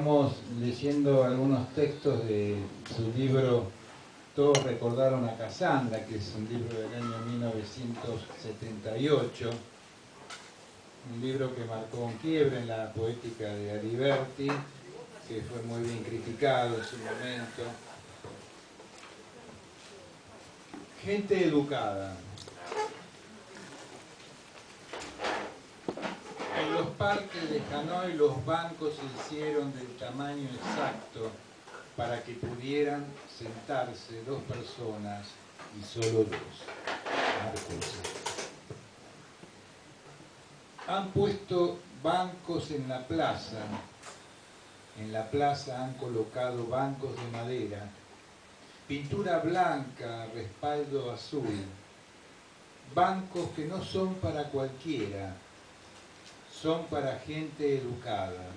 Estamos leyendo algunos textos de su libro Todos recordaron a Casandra, que es un libro del año 1978, un libro que marcó un quiebre en la poética de Aliberti, que fue muy bien criticado en su momento. Gente educada. En los parques de Hanoi los bancos se hicieron del tamaño exacto para que pudieran sentarse dos personas y solo dos. Marcos. Han puesto bancos en la plaza. En la plaza han colocado bancos de madera, pintura blanca, respaldo azul, bancos que no son para cualquiera, son para gente educada,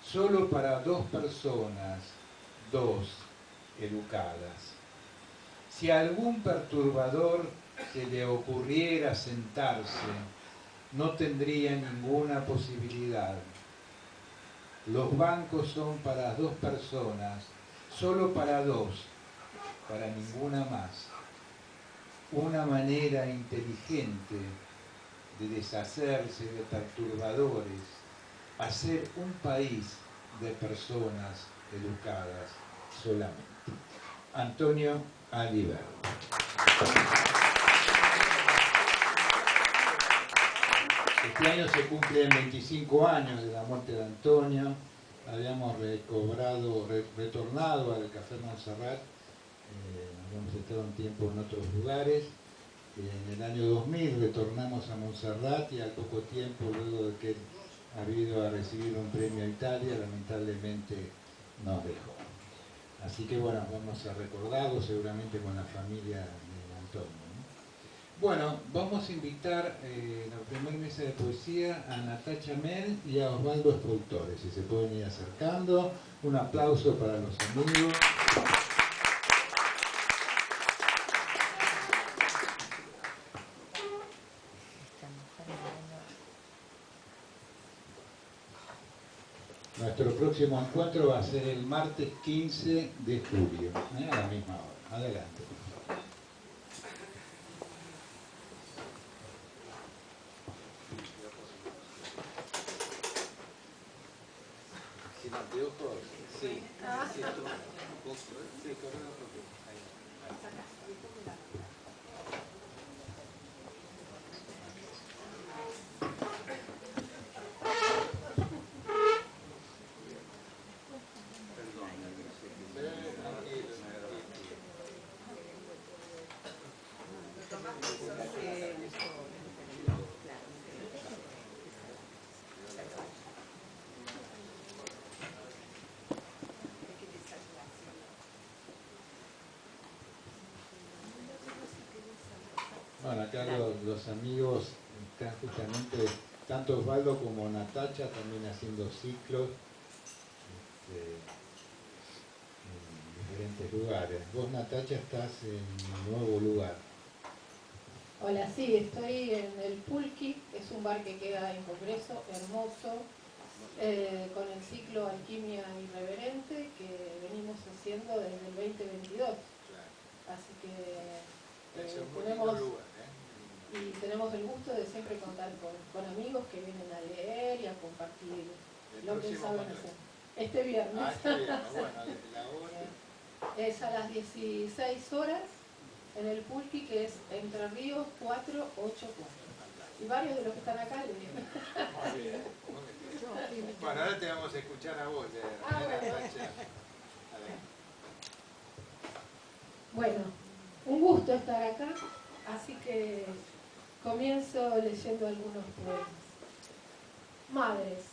solo para dos personas, dos educadas. Si a algún perturbador se le ocurriera sentarse, no tendría ninguna posibilidad. Los bancos son para dos personas, solo para dos, para ninguna más. Una manera inteligente de deshacerse de perturbadores, hacer un país de personas educadas solamente. Antonio Aliberti. Este año se cumplen 25 años de la muerte de Antonio. Habíamos retornado al Café Montserrat, habíamos estado un tiempo en otros lugares. En el año 2000 retornamos a Montserrat y al poco tiempo, luego de que ha ido a recibir un premio a Italia, lamentablemente nos dejó. Así que bueno, vamos a recordarlo seguramente con la familia de Antonio, ¿no? Bueno, vamos a invitar en la primera mesa de poesía a Natacha Mel y a Osvaldo Espoltore, si se pueden ir acercando. Un aplauso para los amigos. Nuestro próximo encuentro va a ser el martes 15 de julio, a la misma hora. Adelante. ¿Sin anteojos? Sí. Sí, Bueno, acá los amigos están justamente, tanto Osvaldo como Natacha, también haciendo ciclos en diferentes lugares. Vos, Natacha, estás en un nuevo lugar. Hola, sí, estoy en el Pulqui, es un bar que queda en Congreso, hermoso, con el ciclo Alquimia Irreverente que venimos haciendo desde el 2022. Así que tenemos el gusto de siempre contar con amigos que vienen a leer y a compartir lo que saben hacer. Este viernes. Este viernes, bueno, la hora. Es a las 16 horas en el Pulqui, que es Entre Ríos 484. Y varios de los que están acá leen. Muy bien, muy bien. Bueno, ahora te vamos a escuchar a vos, Natacha. Bueno, un gusto estar acá, así que comienzo leyendo algunos poemas. Madres.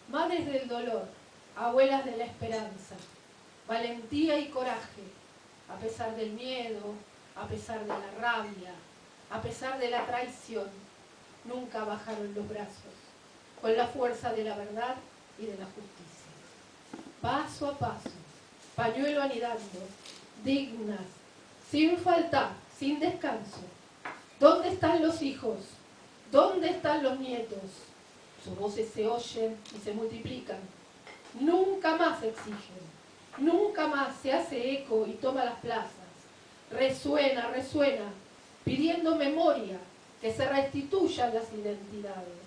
Madres del dolor, abuelas de la esperanza, valentía y coraje, a pesar del miedo, a pesar de la rabia, a pesar de la traición, nunca bajaron los brazos, con la fuerza de la verdad y de la justicia. Paso a paso, pañuelo anidando, dignas, sin faltar, sin descanso. ¿Dónde están los hijos? ¿Dónde están los nietos? Sus voces se oyen y se multiplican. nunca más exigen, nunca más se hace eco y toma las plazas. Resuena, resuena, pidiendo memoria, que se restituyan las identidades.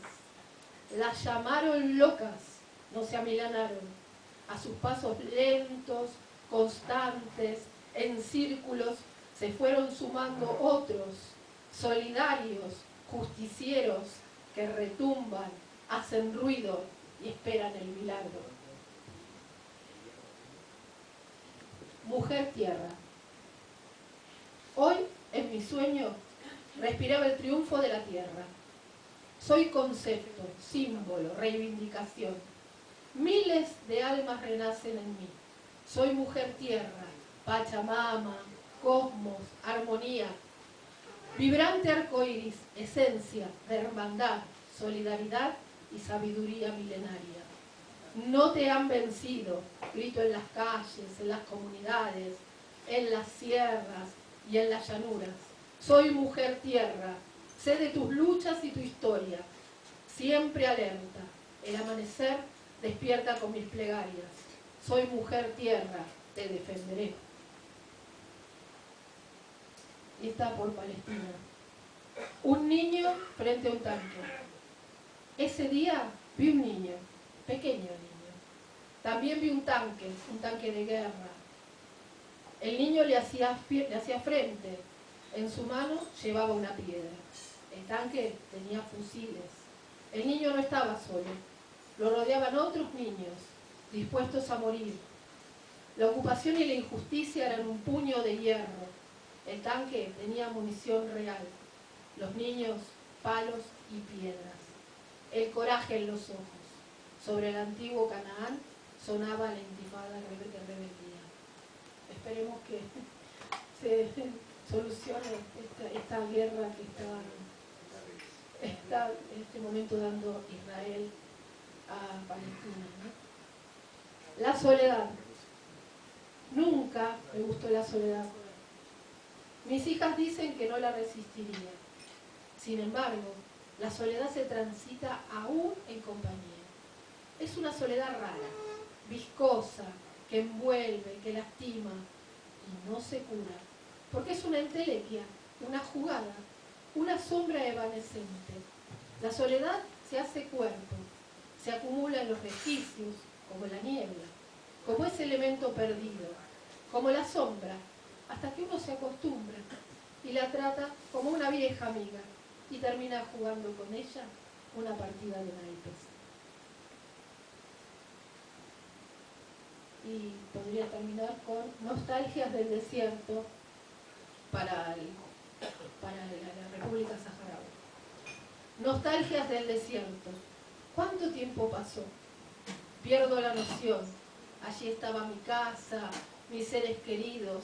Las llamaron locas, no se amilanaron. A sus pasos lentos, constantes, en círculos, se fueron sumando otros, solidarios, justicieros, que retumban, hacen ruido y esperan el milagro. Mujer tierra. Hoy, en mi sueño, respiraba el triunfo de la tierra. Soy concepto, símbolo, reivindicación. Miles de almas renacen en mí. Soy mujer tierra, Pachamama, cosmos, armonía. Vibrante arcoíris, esencia de hermandad, solidaridad y sabiduría milenaria. No te han vencido, grito en las calles, en las comunidades, en las sierras y en las llanuras. Soy mujer tierra, sé de tus luchas y tu historia, siempre alerta. El amanecer despierta con mis plegarias. Soy mujer tierra, te defenderé. Y está por Palestina. Un niño frente a un tanque. Ese día vi un niño, pequeño niño. También vi un tanque de guerra. El niño le hacía frente. En su mano llevaba una piedra. El tanque tenía fusiles. El niño no estaba solo. Lo rodeaban otros niños, dispuestos a morir. La ocupación y la injusticia eran un puño de hierro. El tanque tenía munición real. Los niños, palos y piedras. El coraje en los ojos. Sobre el antiguo Canaán sonaba la intifada de rebeldía. Esperemos que se solucione esta guerra que está en este momento dando Israel a Palestina, ¿no? La soledad. Nunca me gustó la soledad. Mis hijas dicen que no la resistiría. Sin embargo, la soledad se transita aún en compañía. Es una soledad rara, viscosa, que envuelve, que lastima y no se cura. Porque es una entelequia, una jugada, una sombra evanescente. La soledad se hace cuerpo, se acumula en los resquicios, como la niebla, como ese elemento perdido, como la sombra, hasta que uno se acostumbra y la trata como una vieja amiga y termina jugando con ella una partida de naipes. Y podría terminar con nostalgias del desierto para la República Saharaui. Nostalgias del desierto. ¿Cuánto tiempo pasó? Pierdo la noción. Allí estaba mi casa, mis seres queridos,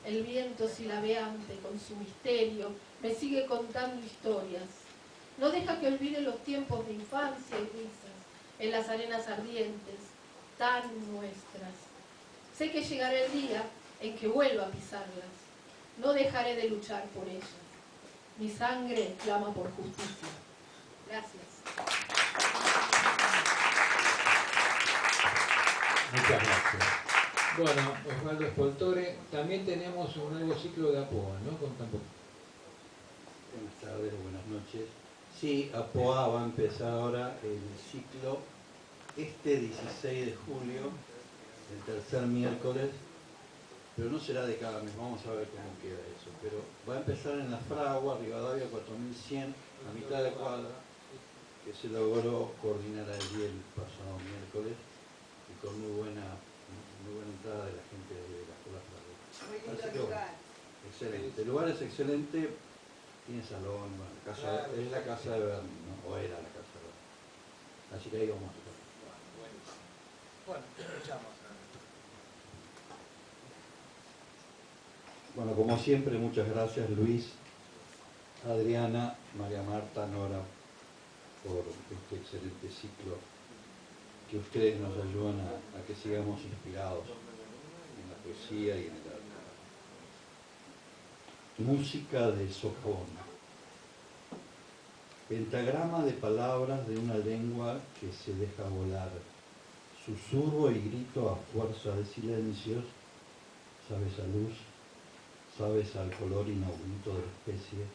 el viento silabeante con su misterio me sigue contando historias. No deja que olvide los tiempos de infancia y risas en las arenas ardientes, tan nuestras. Sé que llegará el día en que vuelva a pisarlas. No dejaré de luchar por ellas. Mi sangre clama por justicia. Gracias. Muchas gracias. Bueno, Osvaldo Spoltore, también tenemos un nuevo ciclo de APOA, ¿no? Contamos. Buenas tardes, buenas noches. Sí, APOA va a empezar ahora el ciclo este 16 de julio, el tercer miércoles, pero no será de cada mes, vamos a ver cómo queda eso. Pero va a empezar en la Fragua, Rivadavia 4100, a mitad de cuadra, que se logró coordinar allí el pasado miércoles y con muy buena entrada de la gente de la Escuela Fragua. Muy lindo Así que, lugar. Excelente, el lugar es excelente, tiene salón, bueno, es la casa de Bernie, ¿no? O era la casa de Bernie. Así que ahí vamos a tocar. Bueno, escuchamos. Bueno, como siempre, muchas gracias Luis, Adriana, María Marta, Nora, por este excelente ciclo que ustedes nos ayudan a que sigamos inspirados en la poesía y en el arte. Música de sopón. Pentagrama de palabras de una lengua que se deja volar, susurro y grito a fuerza de silencios, sabes a luz, sabes al color inaudito de la especie,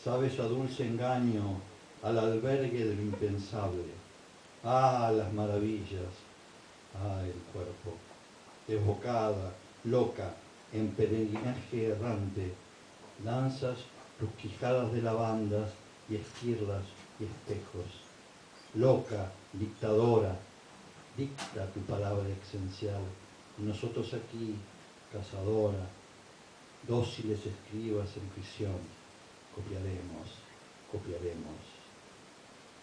sabes a dulce engaño, al albergue de lo impensable, las maravillas, el cuerpo, desbocada, loca, en peregrinaje errante, danzas tus quijadas de lavandas y esquirlas y espejos, loca, dictadora, dicta tu palabra esencial, y nosotros aquí, cazadora, dóciles escribas en prisión, copiaremos, copiaremos.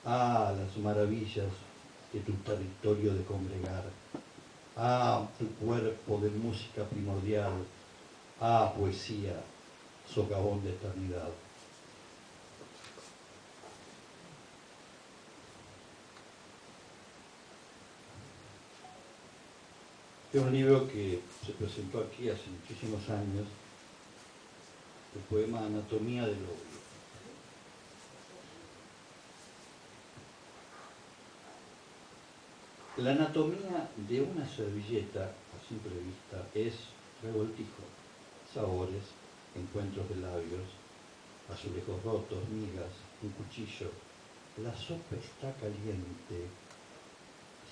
Las maravillas de tu territorio de congregar, tu cuerpo de música primordial, poesía, socavón de eternidad. Es un libro que se presentó aquí hace muchísimos años, el poema Anatomía del odio. La anatomía de una servilleta, a simple vista, es revoltijo, sabores, encuentros de labios, azulejos rotos, migas, un cuchillo. La sopa está caliente,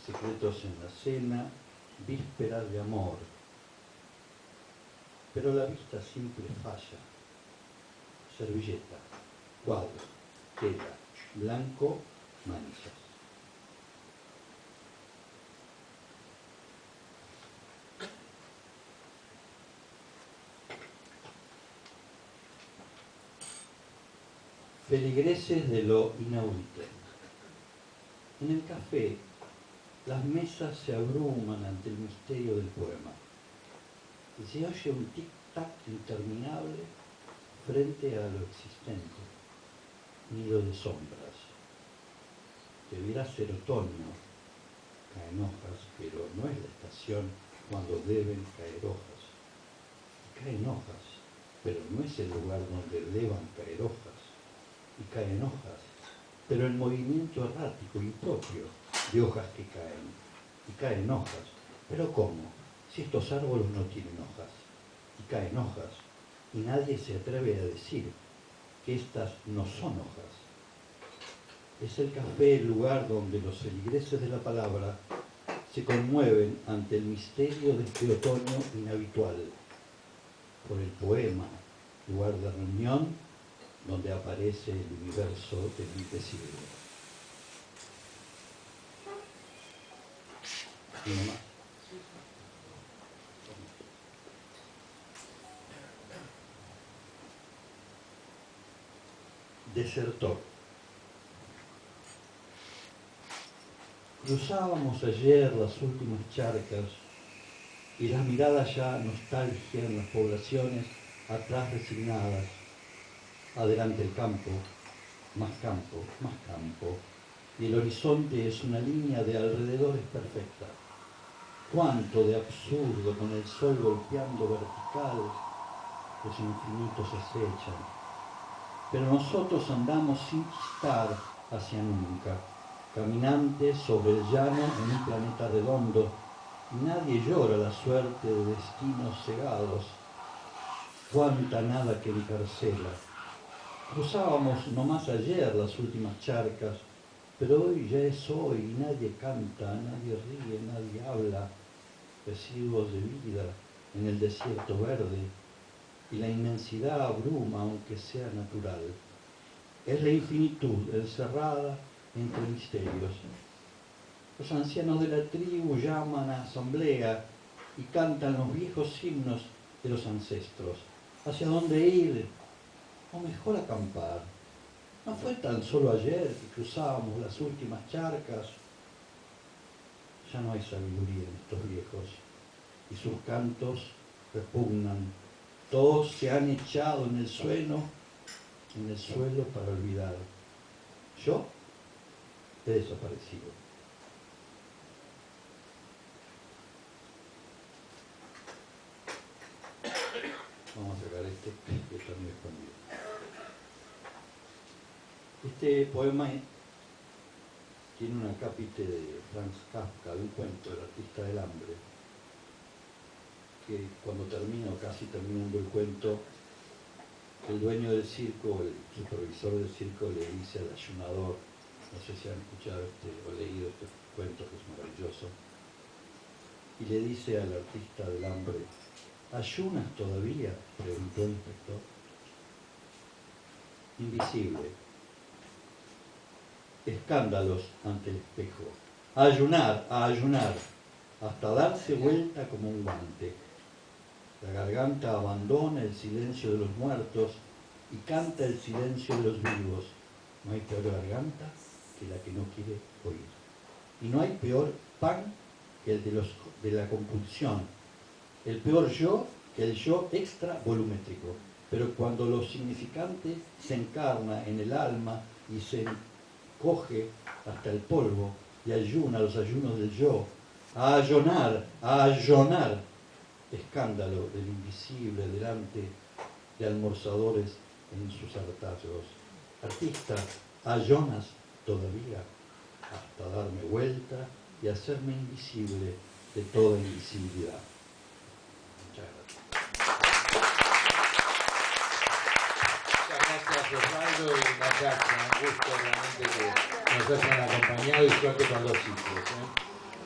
secretos en la cena, vísperas de amor. Pero la vista siempre falla. Servilleta, cuadro, tela, blanco, manchas. Feligreses de lo inaudito. En el café, las mesas se abruman ante el misterio del poema. Y se oye un tic-tac interminable frente a lo existente, nido de sombras. Debiera ser otoño, caen hojas, pero no es la estación cuando deben caer hojas. Caen hojas, pero no es el lugar donde deban caer hojas. Y caen hojas, pero el movimiento errático impropio de hojas que caen. Y caen hojas, pero ¿cómo? Si estos árboles no tienen hojas. Y caen hojas, y nadie se atreve a decir que estas no son hojas. Es el café el lugar donde los feligreses de la palabra se conmueven ante el misterio de este otoño inhabitual. Por el poema, lugar de reunión, donde aparece el universo del invisible. ¿Y no más? Desertor. Cruzábamos ayer las últimas charcas y las miradas ya nostalgia en las poblaciones atrás resignadas. Adelante el campo, más campo, más campo, y el horizonte es una línea de alrededores perfecta. Cuánto de absurdo con el sol golpeando vertical, los infinitos acechan. Pero nosotros andamos sin chistar hacia nunca, caminantes sobre el llano en un planeta redondo, y nadie llora la suerte de destinos cegados. Cuánta nada que encarcela. Cruzábamos no más ayer las últimas charcas, pero hoy ya es hoy y nadie canta, nadie ríe, nadie habla. Residuos de vida en el desierto verde y la inmensidad abruma aunque sea natural. Es la infinitud encerrada entre misterios. Los ancianos de la tribu llaman a asamblea y cantan los viejos himnos de los ancestros. ¿Hacia dónde ir? O mejor acampar. ¿No fue tan solo ayer que cruzábamos las últimas charcas? Ya no hay sabiduría en estos viejos, y sus cantos repugnan. Todos se han echado en el suelo para olvidar. Yo he desaparecido. Vamos a sacar este, que está muy escondido. Este poema tiene una cápite de Franz Kafka, de un cuento, El artista del hambre, que cuando termino, casi terminando el cuento, el dueño del circo, el supervisor del circo, le dice al ayunador, no sé si han escuchado o leído este cuento que es maravilloso, y le dice al artista del hambre, ¿ayunas todavía?, preguntó el inspector. Invisible. Escándalos ante el espejo. A ayunar, hasta darse vuelta como un guante. La garganta abandona el silencio de los muertos y canta el silencio de los vivos. No hay peor garganta que la que no quiere oír. Y no hay peor pan que el de la compulsión. El peor yo que el yo extra volumétrico. Pero cuando lo significante se encarna en el alma y se coge hasta el polvo y ayuna los ayunos del yo, a ayonar, escándalo del invisible delante de almorzadores en sus hartazgos. Artista, ayonas todavía hasta darme vuelta y hacerme invisible de toda invisibilidad. Muchas gracias. Gracias Osvaldo y Natacha, un gusto realmente que nos hayan acompañado y suerte con los ciclos.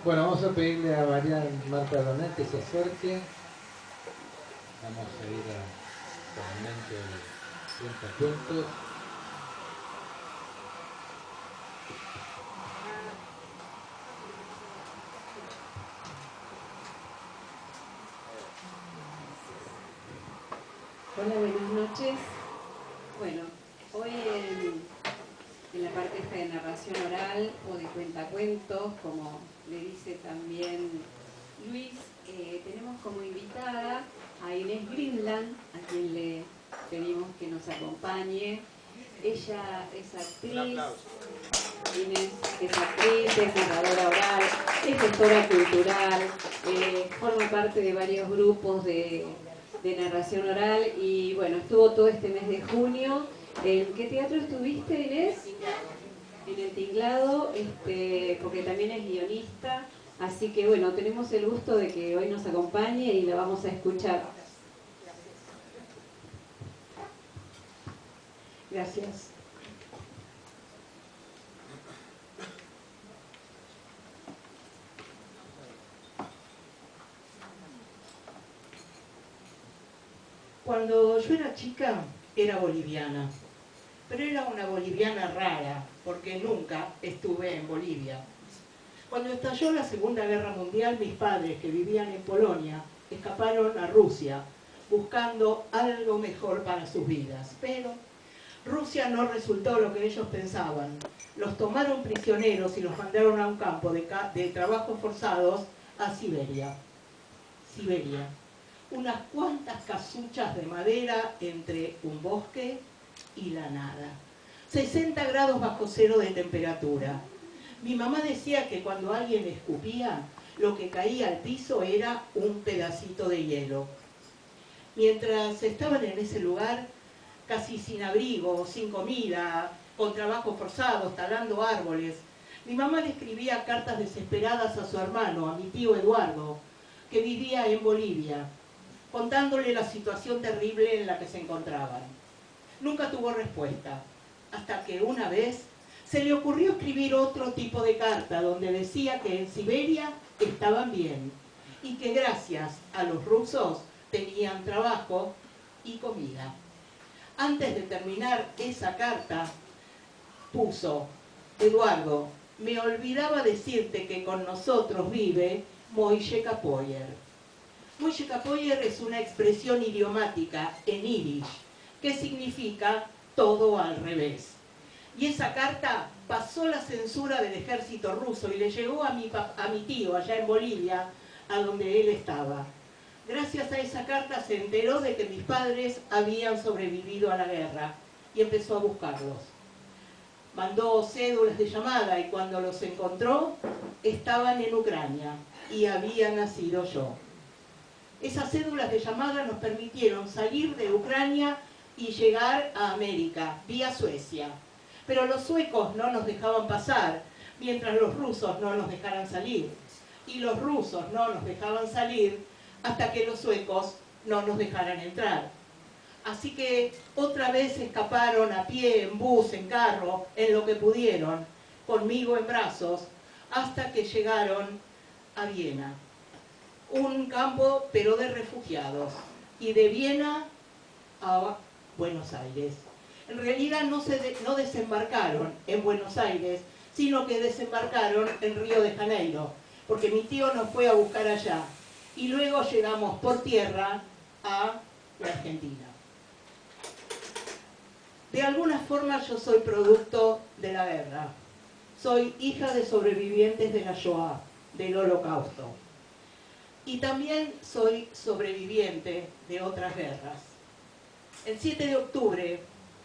Bueno, vamos a pedirle a María Marta Donat que se acerque. Vamos a ir al momento de cuentacuentos. Hola, buenas noches. Bueno, hoy en la parte esta de narración oral o de cuentacuentos, como le dice también Luis, tenemos como invitada a Inés Greenland, a quien le pedimos que nos acompañe. Ella es actriz, Inés es actriz, es narradora oral, es gestora cultural, forma parte de varios grupos de narración oral y bueno, estuvo todo este mes de junio. ¿En qué teatro estuviste, Inés? En el Tinglado, porque también es guionista, así que bueno, tenemos el gusto de que hoy nos acompañe y la vamos a escuchar. Gracias. Cuando yo era chica, era boliviana, pero era una boliviana rara, porque nunca estuve en Bolivia. Cuando estalló la Segunda Guerra Mundial, mis padres, que vivían en Polonia, escaparon a Rusia, buscando algo mejor para sus vidas. Pero Rusia no resultó lo que ellos pensaban. Los tomaron prisioneros y los mandaron a un campo de trabajos forzados a Siberia. Unas cuantas casuchas de madera entre un bosque y la nada. 60 grados bajo cero de temperatura. Mi mamá decía que cuando alguien escupía, lo que caía al piso era un pedacito de hielo. Mientras estaban en ese lugar, casi sin abrigo, sin comida, con trabajos forzados, talando árboles, mi mamá le escribía cartas desesperadas a su hermano, a mi tío Eduardo, que vivía en Bolivia, contándole la situación terrible en la que se encontraban. Nunca tuvo respuesta, hasta que una vez se le ocurrió escribir otro tipo de carta, donde decía que en Siberia estaban bien, y que gracias a los rusos tenían trabajo y comida. Antes de terminar esa carta, puso: Eduardo, me olvidaba decirte que con nosotros vive Moishe Capoyer. Moishe Capoyer es una expresión idiomática en yiddish que significa todo al revés. Y esa carta pasó la censura del ejército ruso y le llegó a mi tío allá en Bolivia, a donde él estaba. Gracias a esa carta se enteró de que mis padres habían sobrevivido a la guerra y empezó a buscarlos. Mandó cédulas de llamada y cuando los encontró, estaban en Ucrania y había nacido yo. Esas cédulas de llamada nos permitieron salir de Ucrania y llegar a América, vía Suecia. Pero los suecos no nos dejaban pasar, mientras los rusos no nos dejaran salir. Y los rusos no nos dejaban salir hasta que los suecos no nos dejaran entrar. Así que otra vez escaparon a pie, en bus, en carro, en lo que pudieron, conmigo en brazos, hasta que llegaron a Viena. Un campo, pero de refugiados. Y de Viena a Buenos Aires. En realidad no desembarcaron en Buenos Aires, sino que desembarcaron en Río de Janeiro, porque mi tío nos fue a buscar allá. Y luego llegamos por tierra a la Argentina. De alguna forma yo soy producto de la guerra. Soy hija de sobrevivientes de la Shoah, del Holocausto. Y también soy sobreviviente de otras guerras. El 7 de octubre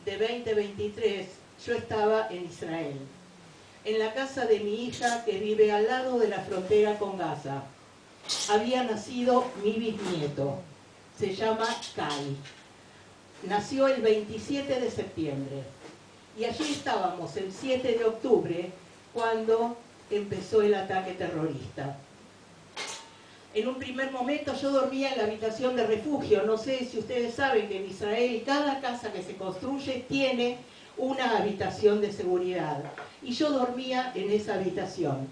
de 2023 yo estaba en Israel, en la casa de mi hija que vive al lado de la frontera con Gaza. Había nacido mi bisnieto, se llama Kai. Nació el 27 de septiembre y allí estábamos el 7 de octubre cuando empezó el ataque terrorista. En un primer momento yo dormía en la habitación de refugio. No sé si ustedes saben que en Israel cada casa que se construye tiene una habitación de seguridad. Y yo dormía en esa habitación.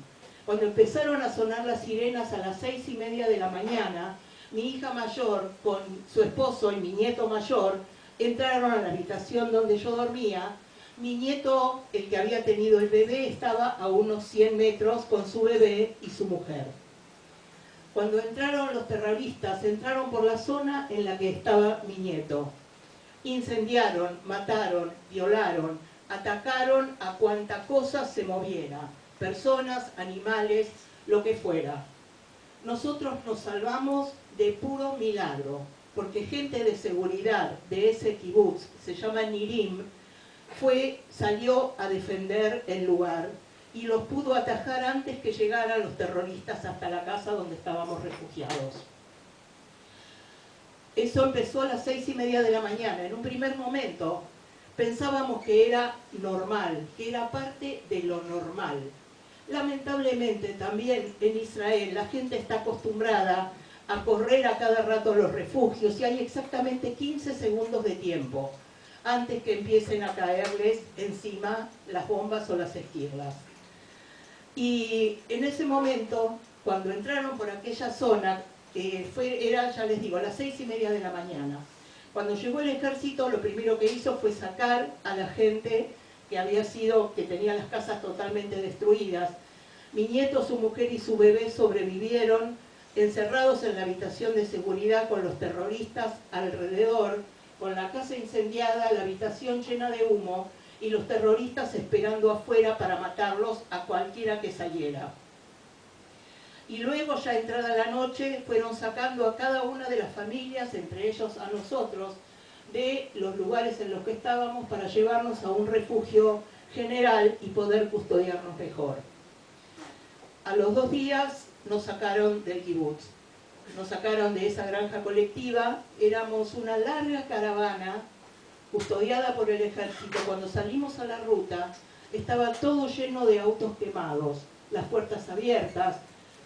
Cuando empezaron a sonar las sirenas a las 6:30 de la mañana, mi hija mayor con su esposo y mi nieto mayor entraron a la habitación donde yo dormía. Mi nieto, el que había tenido el bebé, estaba a unos 100 metros con su bebé y su mujer. Cuando entraron los terroristas, entraron por la zona en la que estaba mi nieto. Incendiaron, mataron, violaron, atacaron a cuanta cosa se moviera, personas, animales, lo que fuera. Nosotros nos salvamos de puro milagro, porque gente de seguridad de ese kibutz, se llama Nirim, salió a defender el lugar y los pudo atajar antes que llegaran los terroristas hasta la casa donde estábamos refugiados. Eso empezó a las 6:30 de la mañana. En un primer momento pensábamos que era normal, que era parte de lo normal. Lamentablemente también en Israel la gente está acostumbrada a correr a cada rato a los refugios y hay exactamente 15 segundos de tiempo antes que empiecen a caerles encima las bombas o las esquirlas. Y en ese momento, cuando entraron por aquella zona, era, ya les digo, a las 6:30 de la mañana. Cuando llegó el ejército, lo primero que hizo fue sacar a la gente que tenía las casas totalmente destruidas. Mi nieto, su mujer y su bebé sobrevivieron encerrados en la habitación de seguridad con los terroristas alrededor, con la casa incendiada, la habitación llena de humo y los terroristas esperando afuera para matarlos a cualquiera que saliera. Y luego, ya entrada la noche, fueron sacando a cada una de las familias, entre ellos a nosotros, de los lugares en los que estábamos para llevarnos a un refugio general y poder custodiarnos mejor. A los 2 días nos sacaron del kibutz, nos sacaron de esa granja colectiva. Éramos una larga caravana custodiada por el ejército. Cuando salimos a la ruta estaba todo lleno de autos quemados, las puertas abiertas,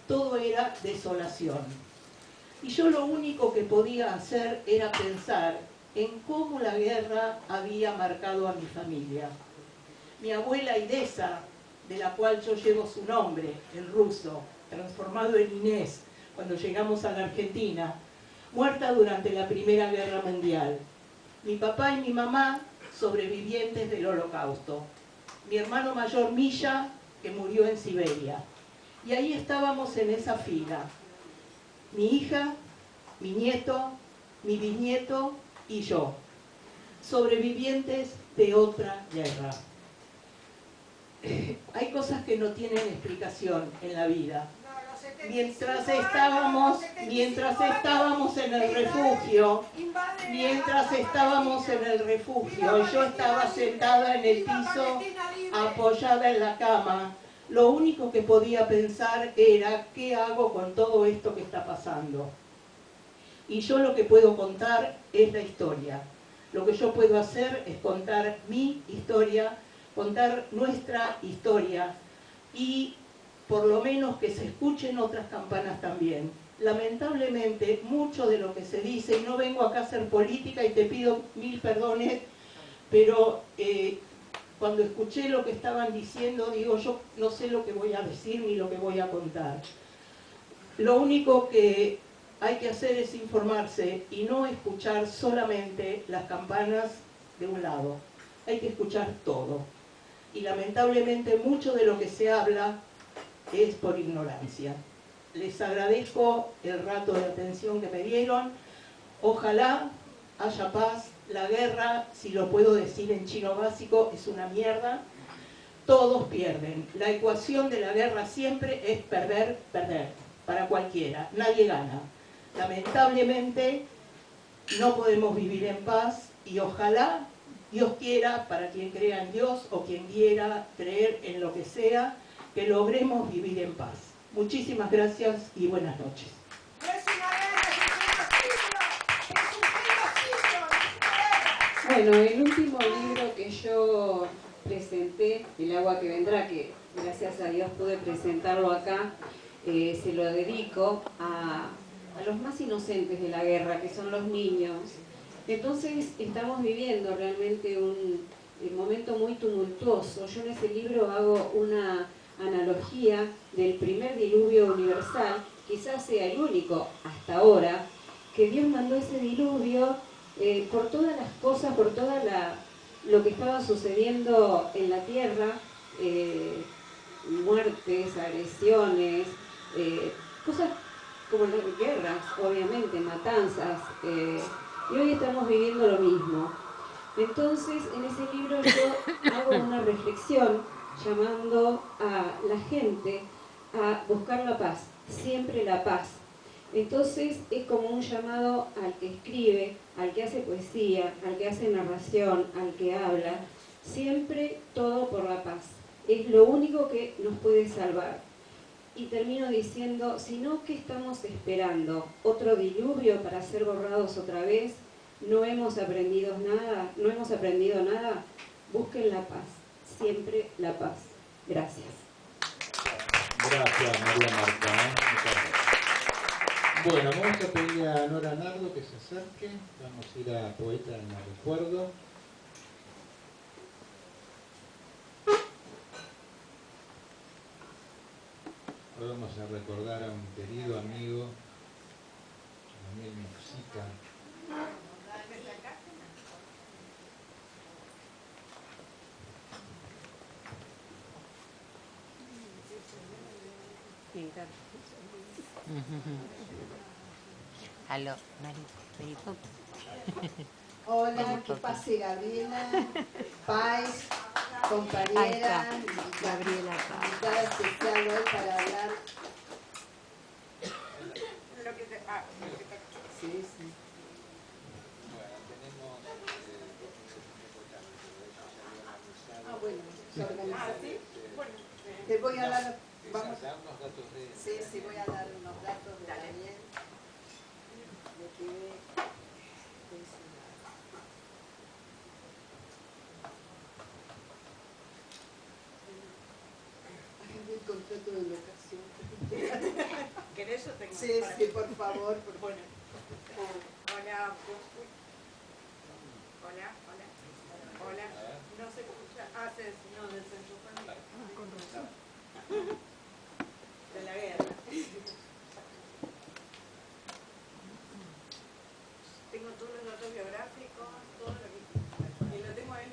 todo era desolación. Y yo lo único que podía hacer era pensar en cómo la guerra había marcado a mi familia. Mi abuela Idesa, de la cual yo llevo su nombre, en ruso, transformado en Inés, cuando llegamos a la Argentina, muerta durante la Primera Guerra Mundial. Mi papá y mi mamá, sobrevivientes del Holocausto. Mi hermano mayor, Misha, que murió en Siberia. Y ahí estábamos en esa fila. Mi hija, mi nieto, mi bisnieto y yo. Sobrevivientes de otra guerra. Hay cosas que no tienen explicación en la vida. Mientras estábamos en el refugio, yo estaba sentada en el piso, apoyada en la cama. Lo único que podía pensar era, ¿qué hago con todo esto que está pasando? Y yo lo que puedo contar es la historia. Lo que yo puedo hacer es contar mi historia, contar nuestra historia, y por lo menos que se escuchen otras campanas también. Lamentablemente, mucho de lo que se dice, y no vengo acá a hacer política y te pido 1000 perdones, pero cuando escuché lo que estaban diciendo, digo, yo no sé lo que voy a decir ni lo que voy a contar. Lo único que hay que hacer es informarse y no escuchar solamente las campanas de un lado. Hay que escuchar todo. Y lamentablemente mucho de lo que se habla es por ignorancia. Les agradezco el rato de atención que me dieron. Ojalá haya paz. La guerra, si lo puedo decir en chino básico, es una mierda. Todos pierden. La ecuación de la guerra siempre es perder, perder. Para cualquiera. Nadie gana. Lamentablemente no podemos vivir en paz y ojalá Dios quiera, para quien crea en Dios o quien quiera creer en lo que sea, que logremos vivir en paz. Muchísimas gracias y buenas noches. Bueno, el último libro que yo presenté, El agua que vendrá, que gracias a Dios pude presentarlo acá, se lo dedico a los más inocentes de la guerra, que son los niños. Entonces estamos viviendo realmente un momento muy tumultuoso. Yo en ese libro hago una analogía del primer diluvio universal, quizás sea el único hasta ahora, que Dios mandó ese diluvio por todas las cosas, por todo lo que estaba sucediendo en la tierra, muertes, agresiones, cosas como las guerras, obviamente, matanzas, y hoy estamos viviendo lo mismo. Entonces, en ese libro yo hago una reflexión llamando a la gente a buscar la paz, siempre la paz. Entonces es como un llamado al que escribe, al que hace poesía, al que hace narración, al que habla, siempre todo por la paz. Es lo único que nos puede salvar. Y termino diciendo, si no, ¿qué estamos esperando? ¿Otro diluvio para ser borrados otra vez? ¿No hemos aprendido nada? ¿No hemos aprendido nada? Busquen la paz, siempre la paz. Gracias. Gracias, María Marta. Bueno, vamos a pedirle a Nora Nardo que se acerque. Vamos a ir a Poeta en el Recuerdo. Hoy vamos a recordar a un querido amigo, Daniel Muxica. Aló, Maripop. Hola, que pase Gabriela, Pais, compañera, Gabriela Paz. invitada especial hoy para hablar. Sí, sí. Bueno, tenemos Ah, bueno, se organiza. Te voy a dar, vamos. dar unos datos de... Sí, sí, voy a dar unos datos de Daniel. De que el contrato de locación. ¿Querés o tengo? Sí, sí, por favor. Bueno. Hola. Hola. Hola. No se escucha. Ah, no, desenchufó el micrófono. Con razón. De la guerra. Tengo todos los datos biográficos, todo lo que... Y lo tengo ahí.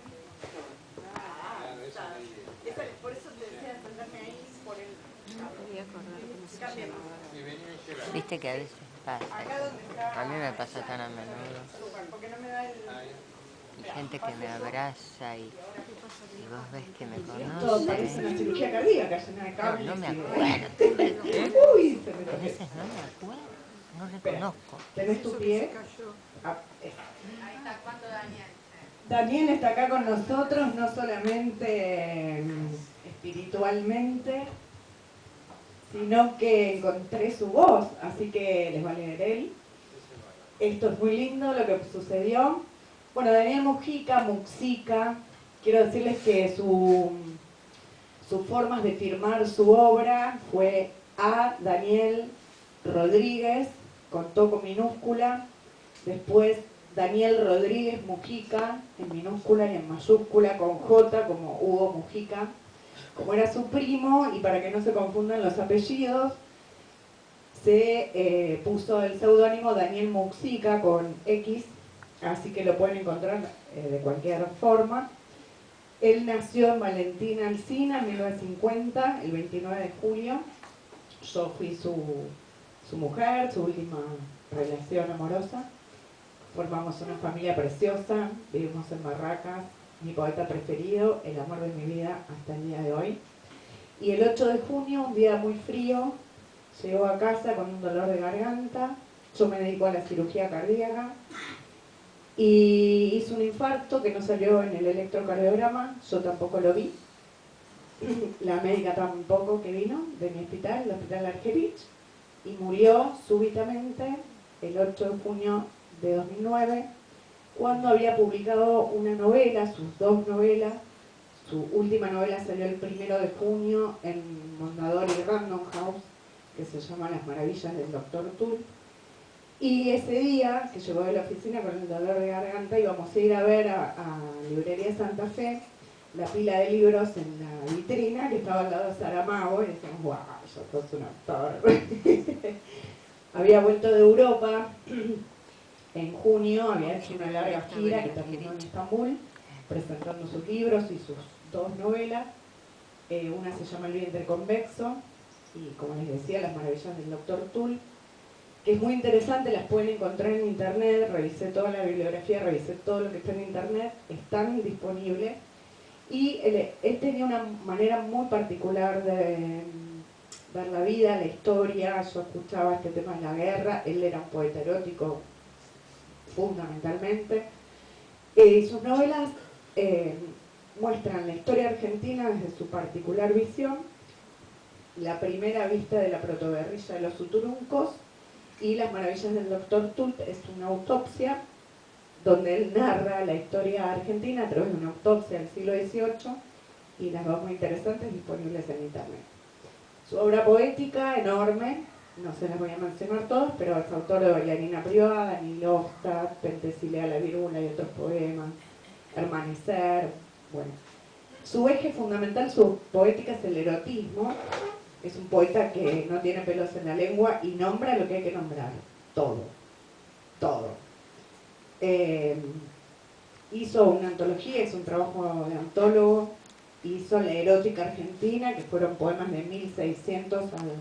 Por eso te decía sentarme ahí por el... Voy a acordar cómo se Cambiemos. llama. Viste que a veces pasa. Acá donde está... A mí me pasa tan a menudo. Súper, porque no me da el... Hay gente que me abraza y vos ves que me Todo parece una conoce. cirugía cardíaca, llena de No, cables. no me y de- acuerdo. Uy, se me A tocó. veces no me acuerdo. No reconozco. ¿Tenés tu pie? Ah, ahí está, ¿cuánto Daniel? Daniel está acá con nosotros, no solamente espiritualmente, sino que encontré su voz, así que les va a leer él. Esto es muy lindo lo que sucedió. Bueno, Daniel Muxica, quiero decirles que su sus formas de firmar su obra fue A. Daniel Rodríguez, con todo con minúscula, después Daniel Rodríguez Mujica, en minúscula y en mayúscula, con J, como Hugo Mujica, como era su primo, y para que no se confundan los apellidos, se puso el seudónimo Daniel Muxica con X, así que lo pueden encontrar de cualquier forma. Él nació en Valentina Alsina en 1950, el 29 de julio. Yo fui su mujer, su última relación amorosa. Formamos una familia preciosa, vivimos en Barracas, mi poeta preferido, el amor de mi vida hasta el día de hoy. Y el 8 de junio, un día muy frío, llegó a casa con un dolor de garganta. Yo me dedico a la cirugía cardíaca y hizo un infarto que no salió en el electrocardiograma, yo tampoco lo vi. La médica tampoco que vino de mi hospital, el Hospital Argerich, y murió súbitamente el 8 de junio de 2009, cuando había publicado una novela, sus dos novelas. Su última novela salió el 1 de junio en Mondadori Random House, que se llama Las maravillas del Dr. Tull. Y ese día, que llegó de la oficina con el dolor de garganta, íbamos a ir a ver a Librería Santa Fe la pila de libros en la vitrina, que estaba al lado de Saramago, y decíamos, guau, yo sos un autor. Había vuelto de Europa en junio, había hecho una larga gira que terminó en Estambul, presentando sus libros y sus dos novelas. Una se llama El vientre convexo, y como les decía, Las maravillas del Dr. Tull, que es muy interesante, las pueden encontrar en internet. Revisé toda la bibliografía, revisé todo lo que está en internet, están disponibles. Y él tenía una manera muy particular de ver la vida, la historia. Yo escuchaba este tema de la guerra, él era un poeta erótico fundamentalmente. Sus novelas muestran la historia argentina desde su particular visión, la primera vista de la protoguerrilla de los Uturuncos, y Las maravillas del Dr. Tull es una autopsia donde él narra la historia argentina a través de una autopsia del siglo XVIII, y las dos muy interesantes, disponibles en internet. Su obra poética, enorme, no se las voy a mencionar todas, pero es autor de Bailarina Privada, Nilofta, Pentesilea la Virula y otros poemas, Hermanecer, bueno. Su eje fundamental, su poética, es el erotismo. Es un poeta que no tiene pelos en la lengua y nombra lo que hay que nombrar, todo, todo. Hizo una antología, hizo un trabajo de antólogo, hizo La erótica argentina, que fueron poemas de 1600 al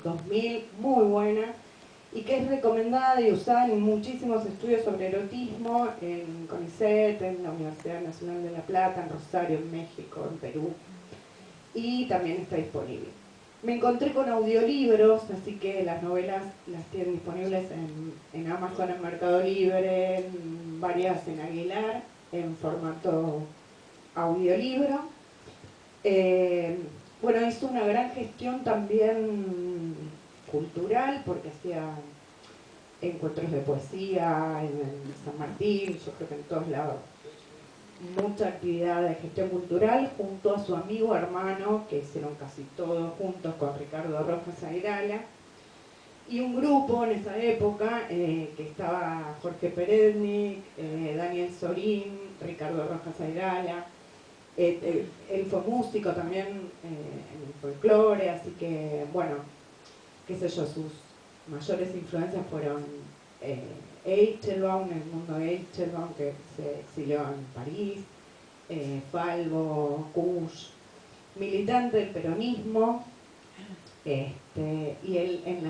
2000, muy buena, y que es recomendada y usada en muchísimos estudios sobre erotismo, en CONICET, en la Universidad Nacional de La Plata, en Rosario, en México, en Perú, y también está disponible. Me encontré con audiolibros, así que las novelas las tienen disponibles en Amazon, en Mercado Libre, en varias en Aguilar, en formato audiolibro. Bueno, hizo una gran gestión también cultural, porque hacía encuentros de poesía en San Martín, yo creo que en todos lados. Mucha actividad de gestión cultural junto a su amigo hermano, que hicieron casi todo juntos con Ricardo Rojas Airala, y un grupo en esa época que estaba Jorge Perednik, Daniel Sorín, Ricardo Rojas Airala. Él fue músico también en el folclore, así que bueno, qué sé yo, sus mayores influencias fueron Eichelbaum, el mundo de Eichelbaum, que se exilió en París, Falvo, Kusch, militante del peronismo, y él en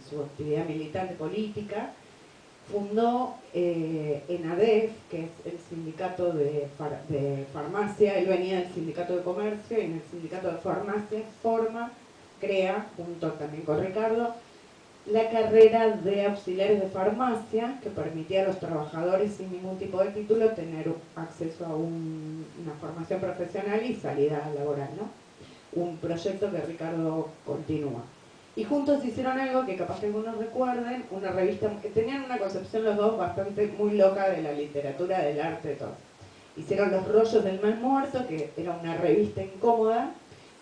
su actividad militante política fundó ENADEF, que es el sindicato de farmacia. Él venía del sindicato de comercio, y en el sindicato de farmacia crea, junto también con Ricardo, la carrera de auxiliares de farmacia, que permitía a los trabajadores sin ningún tipo de título tener acceso a una formación profesional y salida laboral, ¿no? Un proyecto que Ricardo continúa. Y juntos hicieron algo que capaz que algunos recuerden, una revista, que tenían una concepción los dos bastante muy loca de la literatura, del arte, de todo. Hicieron Los rollos del mal muerto, que era una revista incómoda,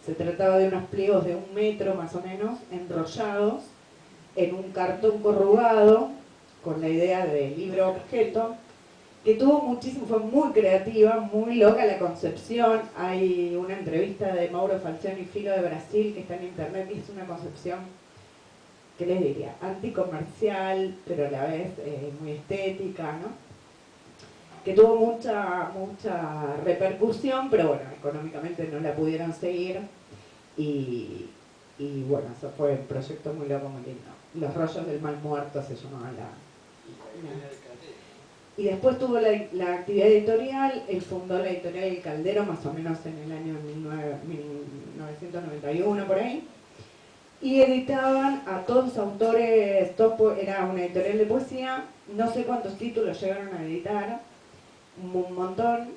Se trataba de unos pliegos de 1 metro más o menos, enrollados en un cartón corrugado, con la idea de libro objeto, que tuvo muchísimo, fue muy creativa, muy loca la concepción. Hay una entrevista de Mauro Falcioni Filho de Brasil que está en internet y es una concepción, ¿qué les diría? Anticomercial, pero a la vez muy estética, ¿no? Que tuvo mucha repercusión, pero bueno, económicamente no la pudieron seguir y bueno, eso fue un proyecto muy loco, muy lindo. Los rollos del mal muerto se llamaba Y después tuvo la actividad editorial, él fundó la editorial El Caldero más o menos en el año 1991 por ahí, y editaban a todos los autores, era una editorial de poesía, no sé cuántos títulos llegaron a editar, un montón,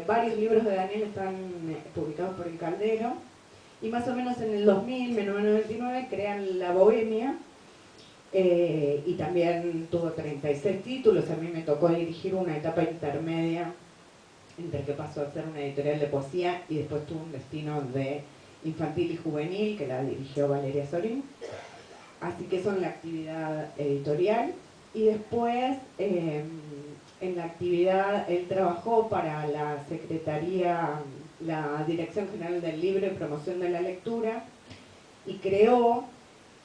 varios libros de Daniel están publicados por El Caldero, y más o menos en el 2000, 1999, crean La Bohemia, y también tuvo 36 títulos. A mí me tocó dirigir una etapa intermedia entre que pasó a ser una editorial de poesía y después tuvo un destino de infantil y juvenil que la dirigió Valeria Sorín. Así que eso en la actividad editorial. Y después en la actividad, él trabajó para la Secretaría, la Dirección General del Libro y Promoción de la Lectura, y creó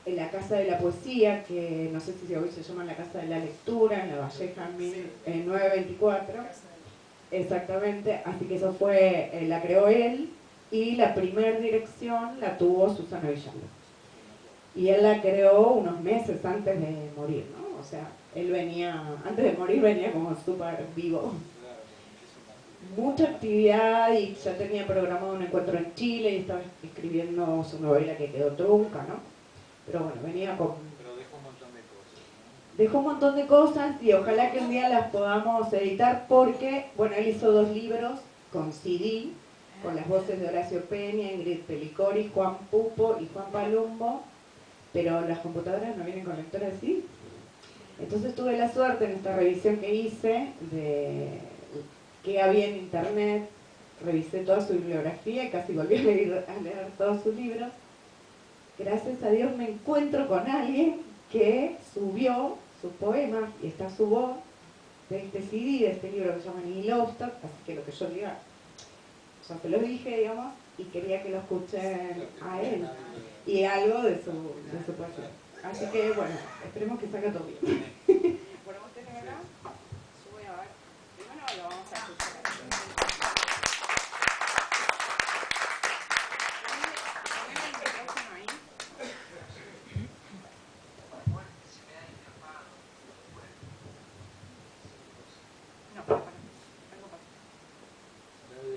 en la Casa de la Poesía, que no sé si hoy se llama la Casa de la Lectura, en La Valleja 924, exactamente, así que eso fue, la creó él, y la primera dirección la tuvo Susana Villalobos. Y él la creó unos meses antes de morir, ¿no? O sea, él venía, antes de morir venía como súper vivo. Mucha actividad y ya tenía programado un encuentro en Chile y estaba escribiendo su novela que quedó trunca, ¿no? Pero bueno, venía con... Pero dejó un montón de cosas, ¿no? Dejó un montón de cosas y ojalá que un día las podamos editar porque, bueno, él hizo 2 libros con CD, con las voces de Horacio Peña, Ingrid Pelicori, Juan Pupo y Juan Palumbo, pero las computadoras no vienen con lectora de CD. Entonces tuve la suerte en esta revisión que hice de qué había en internet, revisé toda su bibliografía y casi volví a leer todos sus libros. Gracias a Dios me encuentro con alguien que subió sus poemas y está su voz de este CD, de este libro que se llama Ni Lovestock, así que lo que yo diga, ya se lo dije, digamos, y quería que lo escuchen a él y algo de su poesía. Así que bueno, esperemos que salga todo bien. Bueno, vos tenés acá, yo voy a ver, primero lo vamos a escuchar.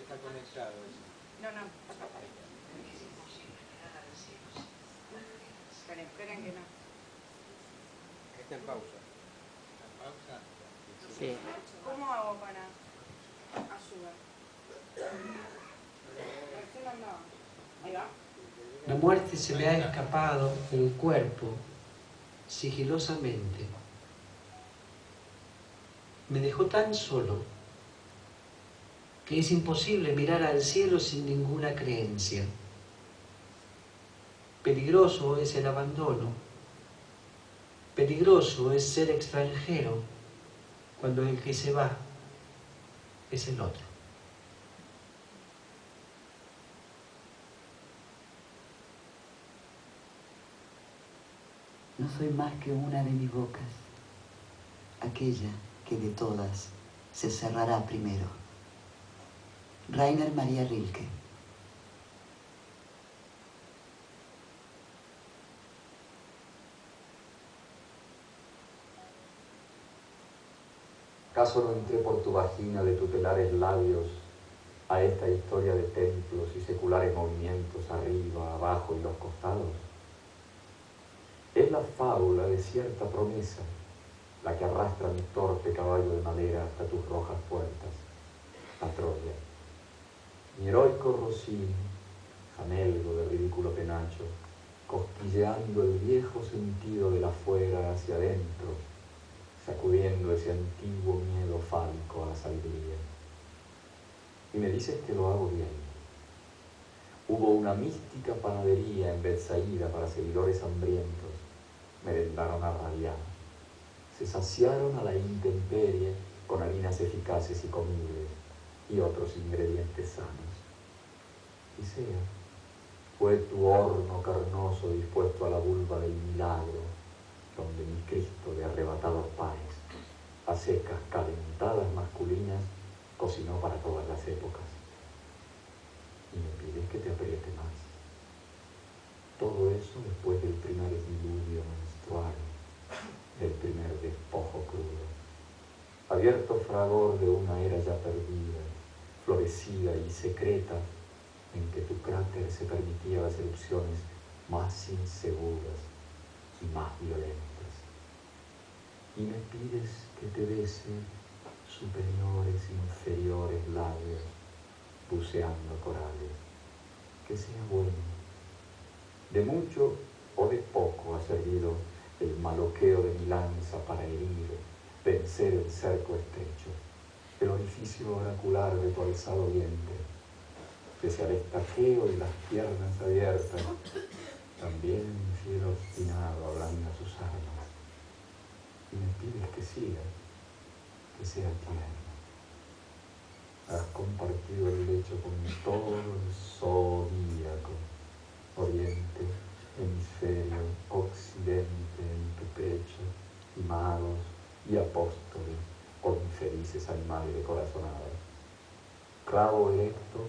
Está conectado eso. No. Esperen que no. Está en pausa. ¿Está en pausa? Sí. ¿Cómo hago para ayudar? Recién andaba. Ahí va. La muerte se me ha escapado del cuerpo, sigilosamente. Me dejó tan solo que es imposible mirar al cielo sin ninguna creencia. Peligroso es el abandono. Peligroso es ser extranjero cuando el que se va es el otro. No soy más que una de mis bocas, aquella que de todas se cerrará primero. Rainer Maria Rilke. ¿Acaso no entré por tu vagina de tutelares labios a esta historia de templos y seculares movimientos arriba, abajo y los costados? Es la fábula de cierta promesa la que arrastra mi torpe caballo de madera hasta tus rojas puertas, a Troya. Mi heroico Rossini, jamelgo de ridículo penacho, cosquilleando el viejo sentido de la fuera hacia adentro, sacudiendo ese antiguo miedo fálico a la sabiduría. Y me dices que lo hago bien. Hubo una mística panadería en Betsaida para seguidores hambrientos. Merendaron a rabiar. Se saciaron a la intemperie con harinas eficaces y comibles y otros ingredientes sanos. Y sea, fue tu horno carnoso dispuesto a la vulva del milagro, donde mi Cristo de arrebatados panes, a secas calentadas masculinas, cocinó para todas las épocas. Y me pides que te apriete más. Todo eso después del primer diluvio menstrual, del primer despojo crudo. Abierto fragor de una era ya perdida, florecida y secreta, en que tu cráter se permitía las erupciones más inseguras y más violentas. Y me pides que te bese superiores e inferiores labios, buceando corales, que sea bueno. De mucho o de poco ha servido el maloqueo de mi lanza para herir, vencer el cerco estrecho, el orificio oracular de tu alzado vientre, pese al estaqueo y las piernas abiertas, también mi fiel obstinado ablanda sus armas. Y me pides que siga, que sea tierno. Has compartido el lecho con todo el zodíaco, oriente, hemisferio, occidente en tu pecho, y magos y apóstoles, o infelices animales de corazonada. Clavo electo,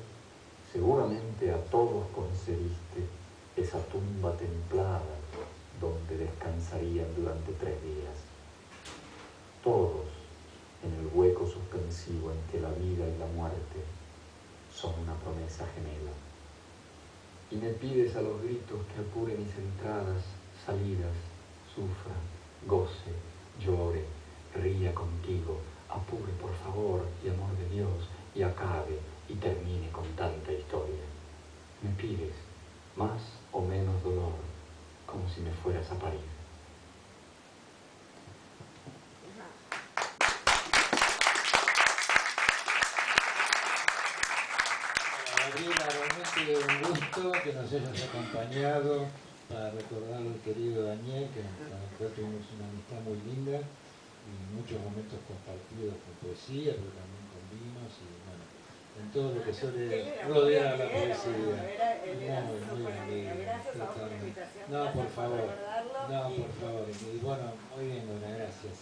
seguramente a todos concediste esa tumba templada donde descansarían durante 3 días. Todos en el hueco suspensivo en que la vida y la muerte son una promesa gemela. Y me pides a los gritos que apure mis entradas, salidas, sufra, goce, llore, ría contigo, apure por favor y amor de Dios, y acabe y termine con tanta historia. Me pides más o menos dolor, como si me fueras a parir. Gabriela, realmente un gusto que nos hayas acompañado para recordar al querido Daniel, que con el cual tuvimos una amistad muy linda y muchos momentos compartidos con poesía, pero también con vinos y bueno, en todo lo que suele rodear a la poesía. Muy bien, gracias a vos por la invitación. No, por favor. No, por favor. Y bueno, muy bien, Luna, gracias.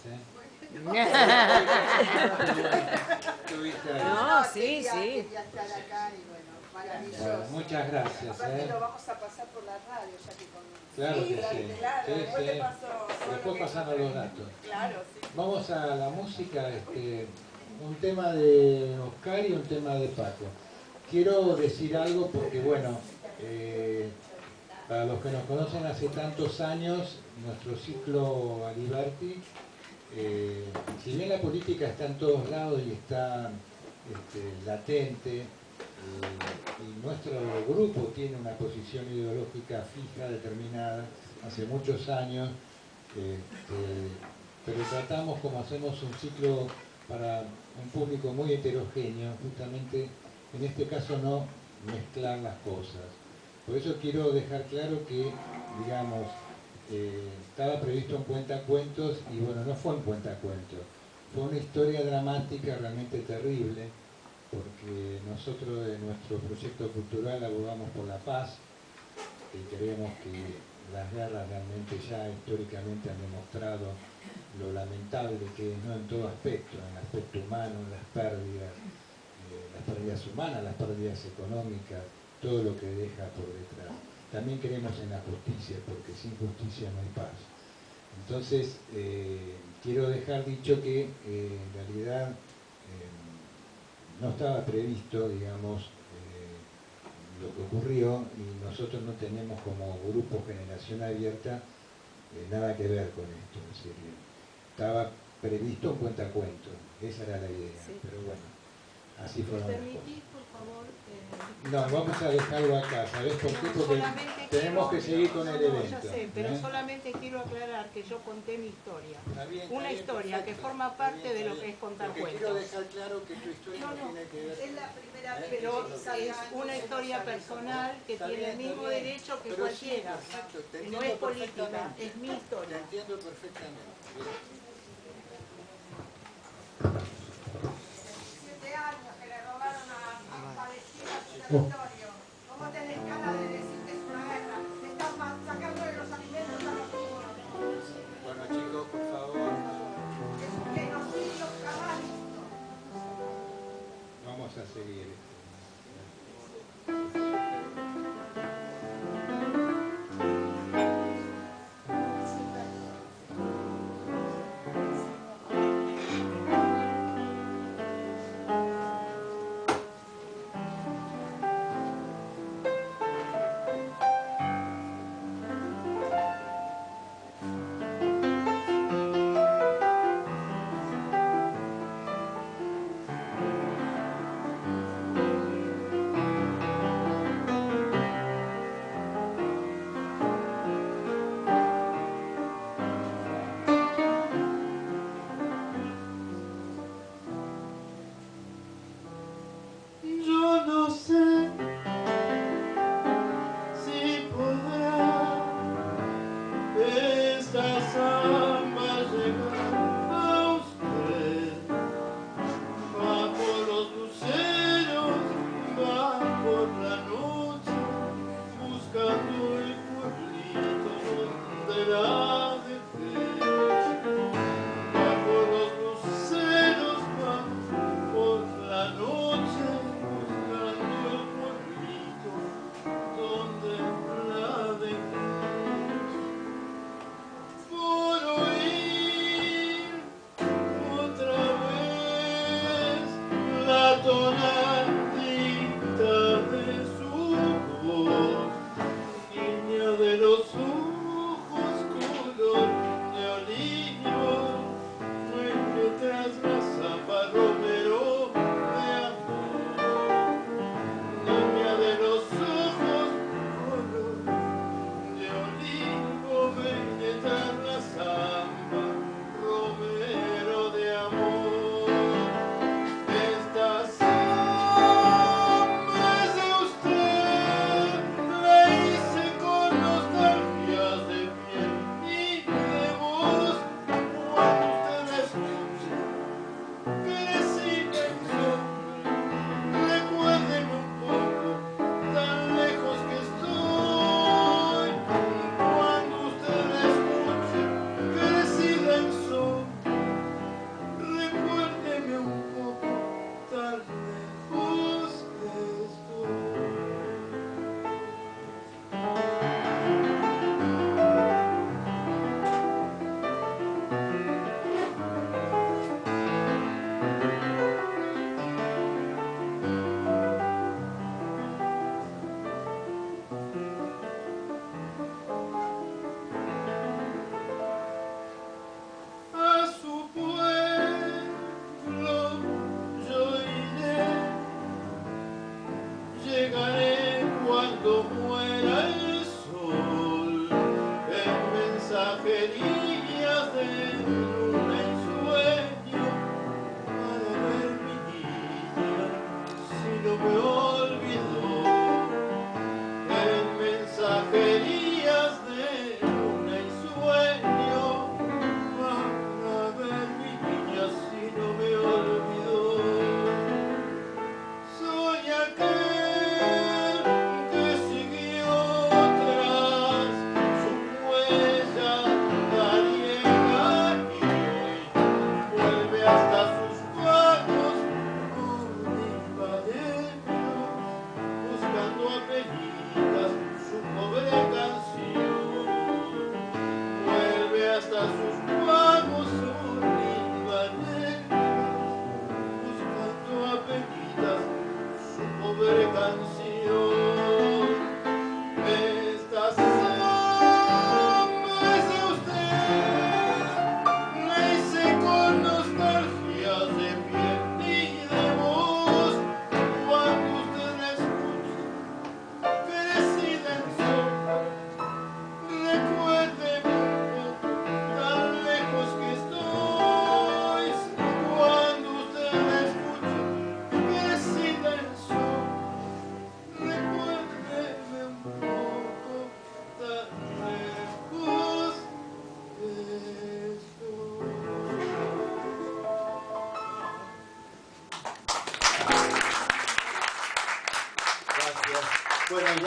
No, sí. Quería estar acá y bueno, maravilloso. Bueno, muchas gracias. Aparte lo vamos a pasar por la radio, ya que con... Claro que sí. Claro, Sí, después sí. te paso. Después pasamos los datos. Claro, sí. Vamos a la música, un tema de Oscar y un tema de Paco. Quiero decir algo porque, bueno, para los que nos conocen hace tantos años, nuestro ciclo Aliberti, si bien la política está en todos lados y está latente, y nuestro grupo tiene una posición ideológica fija, determinada, hace muchos años, pero tratamos, como hacemos un ciclo para un público muy heterogéneo, justamente en este caso no mezclar las cosas. Por eso quiero dejar claro que, digamos, estaba previsto un cuentacuentos y bueno, no fue un cuentacuentos, fue una historia dramática realmente terrible, porque nosotros en nuestro proyecto cultural abogamos por la paz, y creemos que las guerras realmente ya históricamente han demostrado lo lamentable que es, no en todo aspecto, en el aspecto humano, las pérdidas humanas, las pérdidas económicas, todo lo que deja por detrás. También creemos en la justicia, porque sin justicia no hay paz. Entonces, quiero dejar dicho que en realidad no estaba previsto, digamos, lo que ocurrió, y nosotros no tenemos como grupo Generación Abierta nada que ver con esto. Es decir, estaba previsto un cuentacuentos, esa era la idea, sí. Pero bueno, Así fueron las cosas. ¿Permitís, por favor? No, vamos a dejarlo acá, ¿sabés por qué? Porque tenemos que seguir con el evento. Ya sé, pero solamente quiero aclarar que yo conté mi historia. Una historia que forma parte de lo que es contar cuentos. Quiero dejar claro que tu historia no tiene que ver. Es la primera vez Pero es una historia personal que tiene el mismo derecho que cualquiera. No es política, es mi historia. Te entiendo perfectamente. 17 años que le robaron a Palestina su territorio. ¿Cómo tenés ganas de decir que es una guerra? Le están sacándole los alimentos a los niños. Bueno, chicos, por favor. Es un genocidio jamás visto. Vamos a seguir.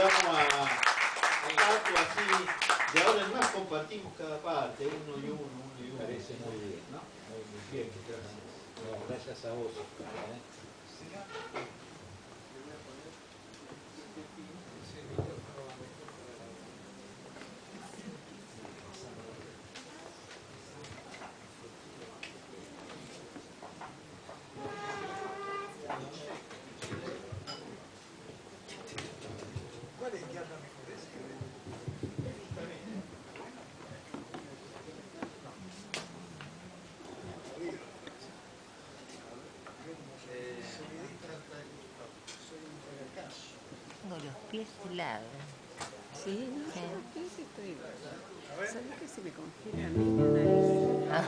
llevamos a Paco así, de ahora en más compartimos cada parte, uno y uno. Parece muy bien, ¿no? Muy bien, gracias. No, gracias a vos, Oscar, ¿Cuál es que habla mejor? Tengo los pies helados. Sí, no sé, los pies estoy igual. ¿Sabes que se me congela a mí la nariz? Ah.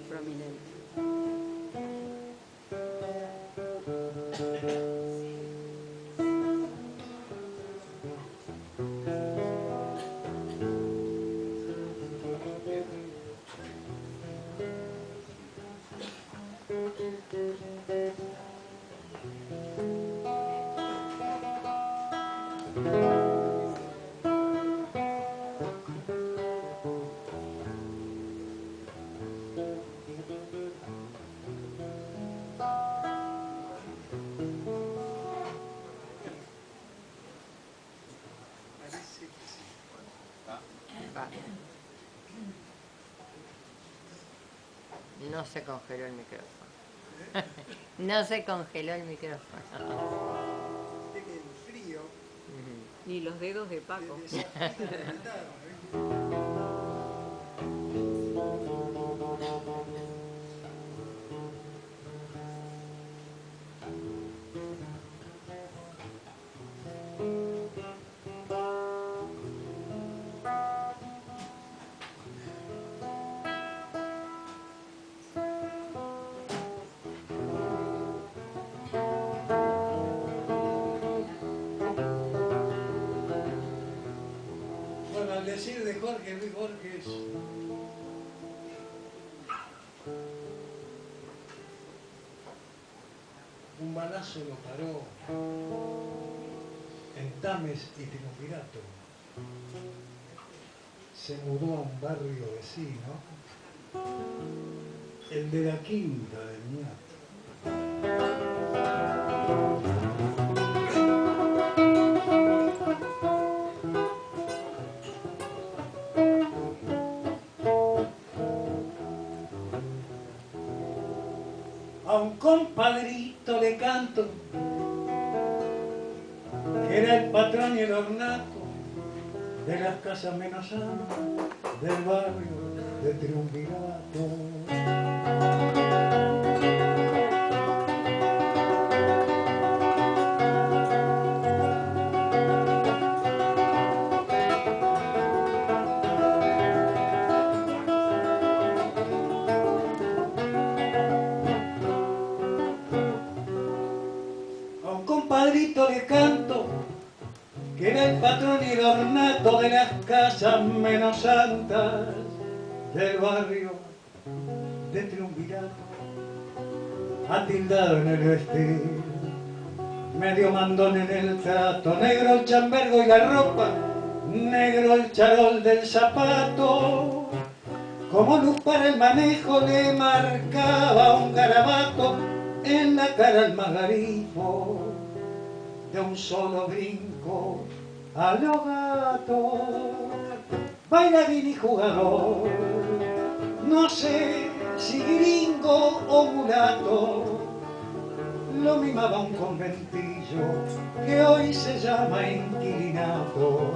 Prominente. No se congeló el micrófono. No se congeló el micrófono. El frío. Ni los dedos de Paco. Bueno, al decir de Jorge Luis Borges, un balazo lo paró en Tames y Triunvirato. Se mudó a un barrio vecino, el de la Quinta del Ñato. A un compadrito le canto, que era el patrón y el ornato de las casas menos santas del barrio de Triunvirato. Compadrito le canto, que era el patrón y el ornato de las casas menos santas del barrio de Triunvirato, atildado en el vestir, medio mandón en el trato, negro el chambergo y la ropa, negro el charol del zapato, como luz para el manejo le marcaba un garabato en la cara al magarifo, de un solo brinco a lo gato, bailarín y jugador, no sé si gringo o mulato, lo mimaba un conventillo que hoy se llama inquilinato.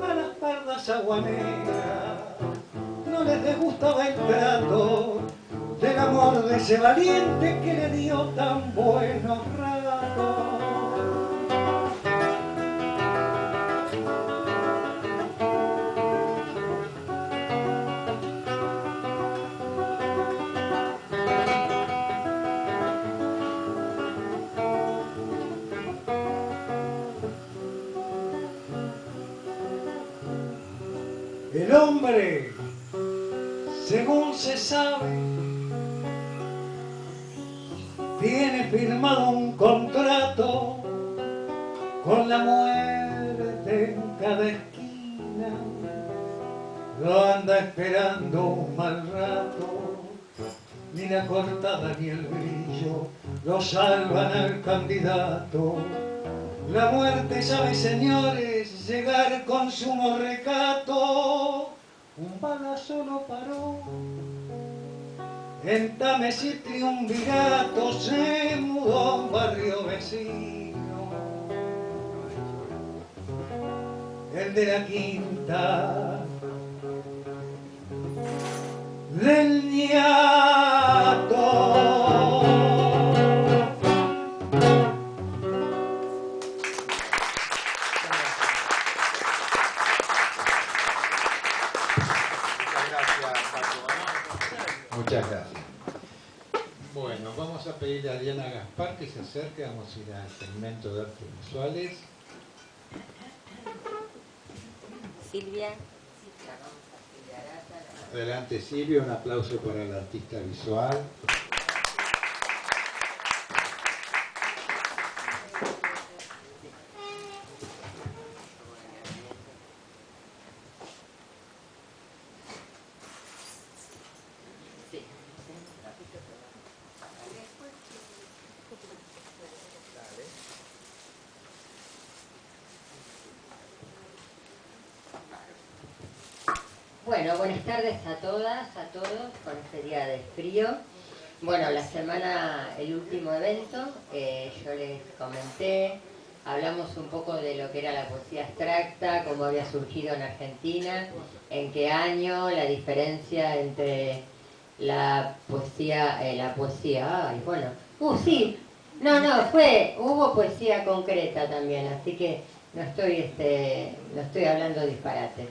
A las pardas aguaneras no les disgustaba el trato del amor de ese valiente que le dio tan buenos ratos. El hombre, según se sabe, tiene firmado un contrato con la muerte en cada esquina, lo anda esperando un mal rato, ni la cortada ni el brillo lo salvan al candidato. La muerte sabe, señores, llegar con sumo recato. Un balazo lo paró, en Támez y Triunvirato se mudó a un barrio vecino, el de la Quinta del Ñato. Muchas gracias. Bueno, vamos a pedirle a Diana Gaspar que se acerque, vamos a ir al segmento de artes visuales. Silvia. Adelante Silvia, un aplauso para el artista visual. Bueno, buenas tardes a todas, a todos, con este día de frío. Bueno, la semana, el último evento, yo les comenté, hablamos un poco de lo que era la poesía abstracta, cómo había surgido en Argentina, en qué año, la diferencia entre la poesía, ay, bueno, sí, no, hubo poesía concreta también, así que no estoy hablando disparate.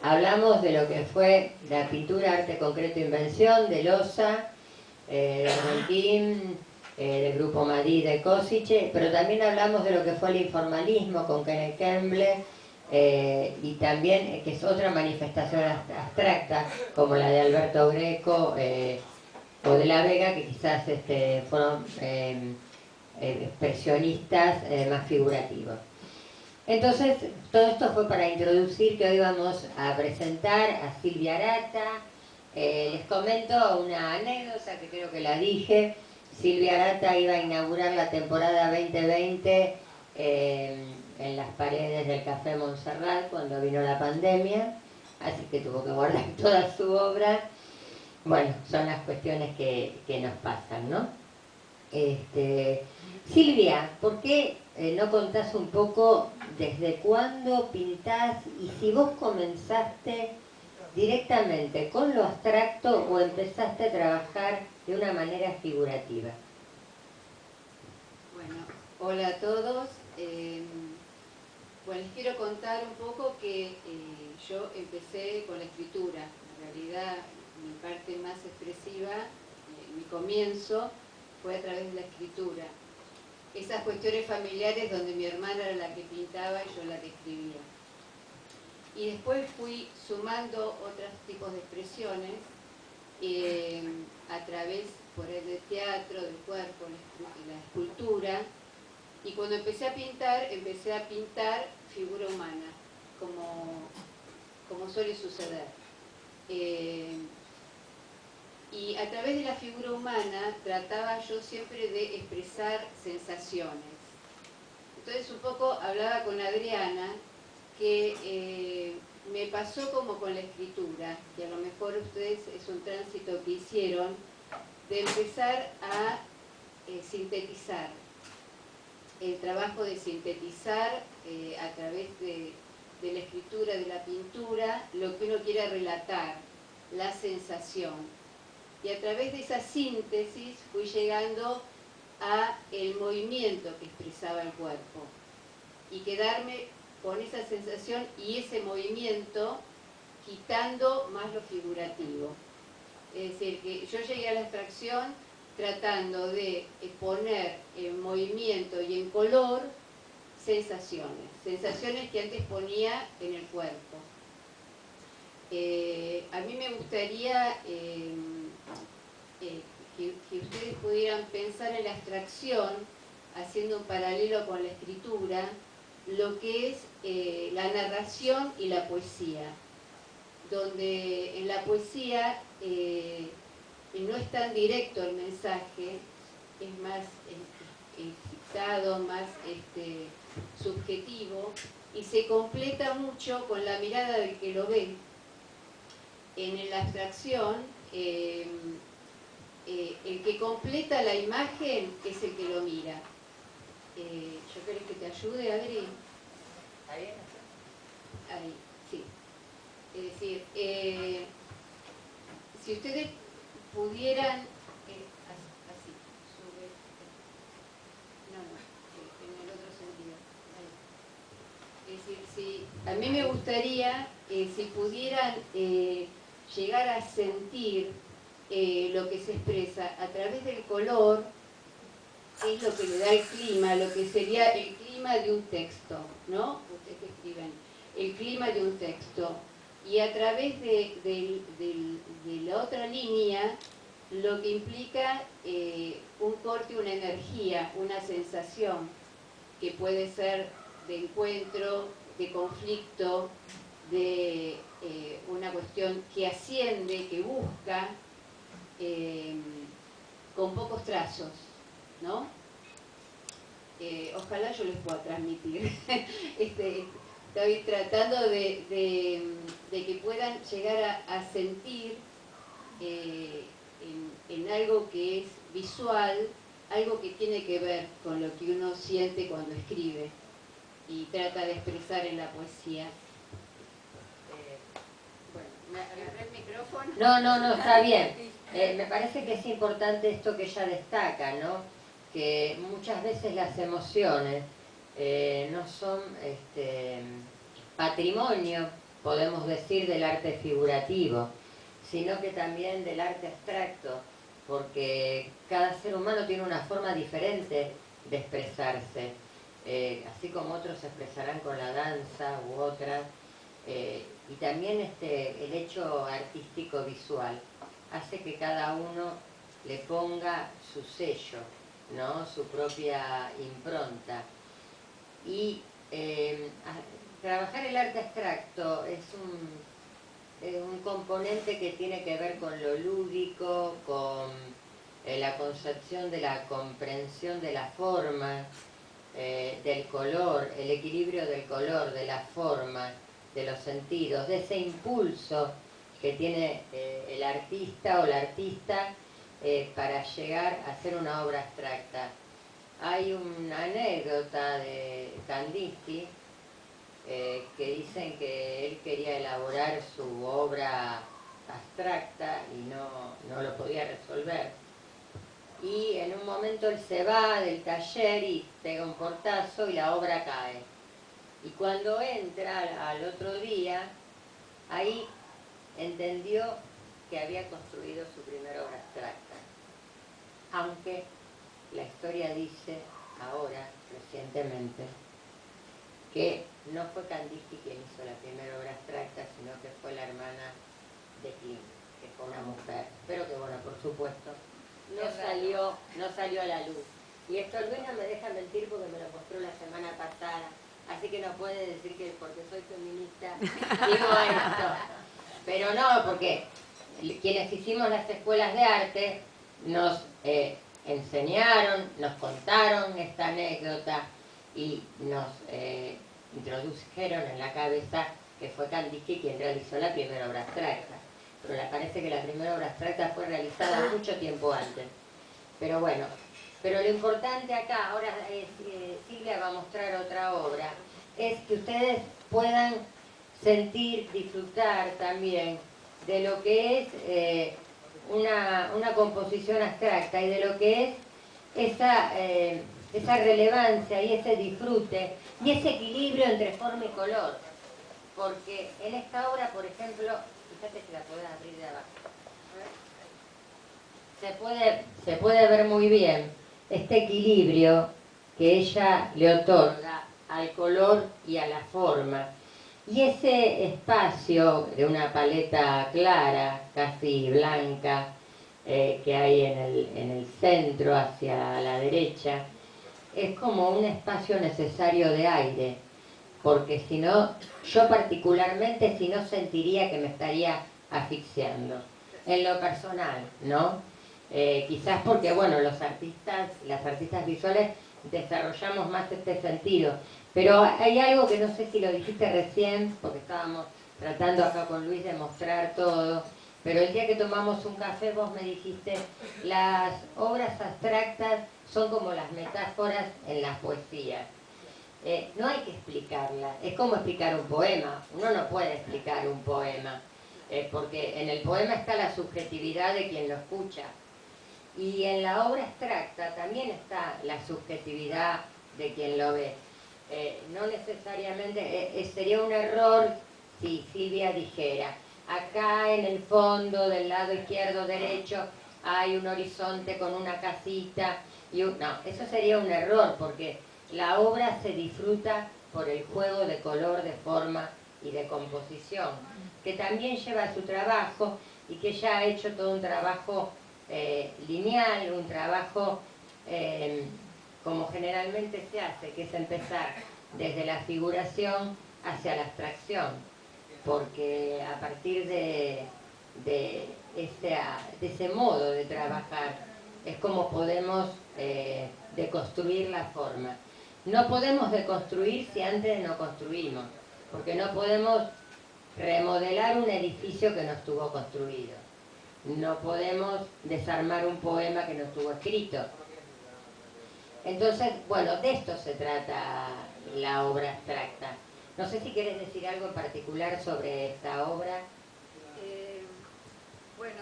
Hablamos de lo que fue la pintura, arte concreto e invención de Loza, de Argentín, del grupo Madrid de Kosice, pero también hablamos de lo que fue el informalismo con Kenneth Kemble, y también que es otra manifestación abstracta como la de Alberto Greco o de La Vega, que quizás fueron expresionistas más figurativos. Entonces, todo esto fue para introducir que hoy vamos a presentar a Silvia Arata. Les comento una anécdota que creo que la dije. Silvia Arata iba a inaugurar la temporada 2020 en las paredes del Café Montserrat cuando vino la pandemia, así que tuvo que guardar toda su obra. Bueno, son las cuestiones que nos pasan, ¿no? Silvia, ¿por qué no contás un poco desde cuándo pintás y si vos comenzaste directamente con lo abstracto o empezaste a trabajar de una manera figurativa? Bueno, hola a todos. Bueno, les quiero contar un poco que yo empecé con la escritura. En realidad, mi parte más expresiva, mi comienzo, fue a través de la escritura. Esas cuestiones familiares donde mi hermana era la que pintaba y yo la que escribía. Y después fui sumando otros tipos de expresiones a través, por el del teatro, del cuerpo, la escultura. Y cuando empecé a pintar figura humana, como suele suceder. Y a través de la figura humana trataba yo siempre de expresar sensaciones. Entonces un poco hablaba con Adriana que me pasó como con la escritura, que a lo mejor ustedes es un tránsito que hicieron, de empezar a sintetizar. El trabajo de sintetizar a través de la escritura, de la pintura, lo que uno quiere relatar, la sensación. Y a través de esa síntesis fui llegando a el movimiento que expresaba el cuerpo y quedarme con esa sensación y ese movimiento, quitando más lo figurativo. Es decir, que yo llegué a la abstracción tratando de poner en movimiento y en color sensaciones que antes ponía en el cuerpo. A mí me gustaría que ustedes pudieran pensar en la abstracción haciendo un paralelo con la escritura, lo que es la narración y la poesía, donde en la poesía no es tan directo el mensaje, es más excitado, más subjetivo, y se completa mucho con la mirada del que lo ve. En la abstracción, el que completa la imagen es el que lo mira. ¿Yo querés que te ayude, Adri? ¿Está bien? Ahí, sí. Es decir, si ustedes pudieran... así, sube... No, en el otro sentido. Ahí. Es decir, si, a mí me gustaría, si pudieran llegar a sentir lo que se expresa a través del color, es lo que le da el clima, lo que sería el clima de un texto, ¿no? Ustedes que escriben, el clima de un texto. Y a través de la otra línea, lo que implica un corte, una energía, una sensación, que puede ser de encuentro, de conflicto, de una cuestión que asciende, que busca, con pocos trazos, ¿no? Ojalá yo les pueda transmitir. Estoy tratando de que puedan llegar a sentir en algo que es visual, algo que tiene que ver con lo que uno siente cuando escribe y trata de expresar en la poesía. Bueno, ¿me agarré el micrófono? No, está bien. Me parece que es importante esto que ella destaca, ¿no? Que muchas veces las emociones no son patrimonio, podemos decir, del arte figurativo, sino que también del arte abstracto, porque cada ser humano tiene una forma diferente de expresarse, así como otros se expresarán con la danza u otras, y también el hecho artístico visual hace que cada uno le ponga su sello, ¿no? Su propia impronta. Y trabajar el arte abstracto es un componente que tiene que ver con lo lúdico, con la concepción de la comprensión de la forma, del color, el equilibrio del color, de la forma, de los sentidos, de ese impulso que tiene el artista o la artista para llegar a hacer una obra abstracta. Hay una anécdota de Kandinsky que dicen que él quería elaborar su obra abstracta y no lo podía resolver. Y en un momento él se va del taller y pega un portazo y la obra cae. Y cuando entra al otro día, ahí entendió que había construido su primera obra abstracta. Aunque la historia dice ahora, recientemente, que no fue Kandinsky quien hizo la primera obra abstracta, sino que fue la hermana de Klimt, que fue una mujer. Pero que, bueno, por supuesto, no salió a la luz. Y esto Luis no me deja mentir porque me lo mostró la semana pasada. Así que no puede decir que porque soy feminista digo esto. Pero no, porque quienes hicimos las escuelas de arte nos enseñaron, nos contaron esta anécdota y nos introdujeron en la cabeza que fue Kandinsky quien realizó la primera obra abstracta. Pero me parece que la primera obra abstracta fue realizada mucho tiempo antes. Pero bueno, pero lo importante acá, ahora Silvia va a mostrar otra obra, es que ustedes puedan sentir, disfrutar también de lo que es una composición abstracta y de lo que es esa relevancia y ese disfrute y ese equilibrio entre forma y color. Porque en esta obra, por ejemplo, fíjate que la podés abrir de abajo. Se puede ver muy bien este equilibrio que ella le otorga al color y a la forma. Y ese espacio de una paleta clara, casi blanca, que hay en el centro hacia la derecha, es como un espacio necesario de aire, porque si no, yo particularmente, si no sentiría que me estaría asfixiando, en lo personal, ¿no? Quizás porque, bueno, las artistas visuales desarrollamos más este sentido, pero hay algo que no sé si lo dijiste recién, porque estábamos tratando acá con Luis de mostrar todo, pero el día que tomamos un café vos me dijiste, las obras abstractas son como las metáforas en las poesías. No hay que explicarla, es como explicar un poema. Uno no puede explicar un poema, porque en el poema está la subjetividad de quien lo escucha. Y en la obra abstracta también está la subjetividad de quien lo ve. No necesariamente, sería un error si Silvia dijera, acá en el fondo del lado izquierdo derecho hay un horizonte con una casita. No, eso sería un error, porque la obra se disfruta por el juego de color, de forma y de composición, que también lleva su trabajo y que ya ha hecho todo un trabajo lineal, un trabajo como generalmente se hace, que es empezar desde la figuración hacia la abstracción, porque a partir de ese modo de trabajar es como podemos deconstruir la forma. No podemos deconstruir si antes no construimos, porque no podemos remodelar un edificio que no estuvo construido. No podemos desarmar un poema que no estuvo escrito. Entonces, bueno, de esto se trata la obra abstracta. No sé si quieres decir algo en particular sobre esta obra. Bueno,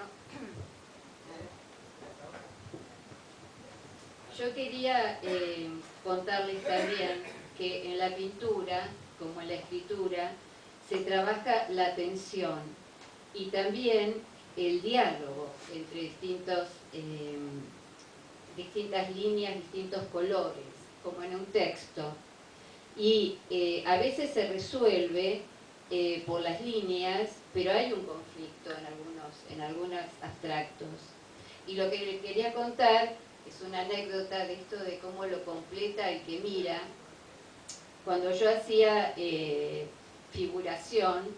yo quería contarles también que en la pintura, como en la escritura, se trabaja la tensión y también el diálogo entre distintas líneas, distintos colores, como en un texto. Y a veces se resuelve por las líneas, pero hay un conflicto en algunos abstractos. Y lo que les quería contar es una anécdota de esto de cómo lo completa el que mira. Cuando yo hacía figuración,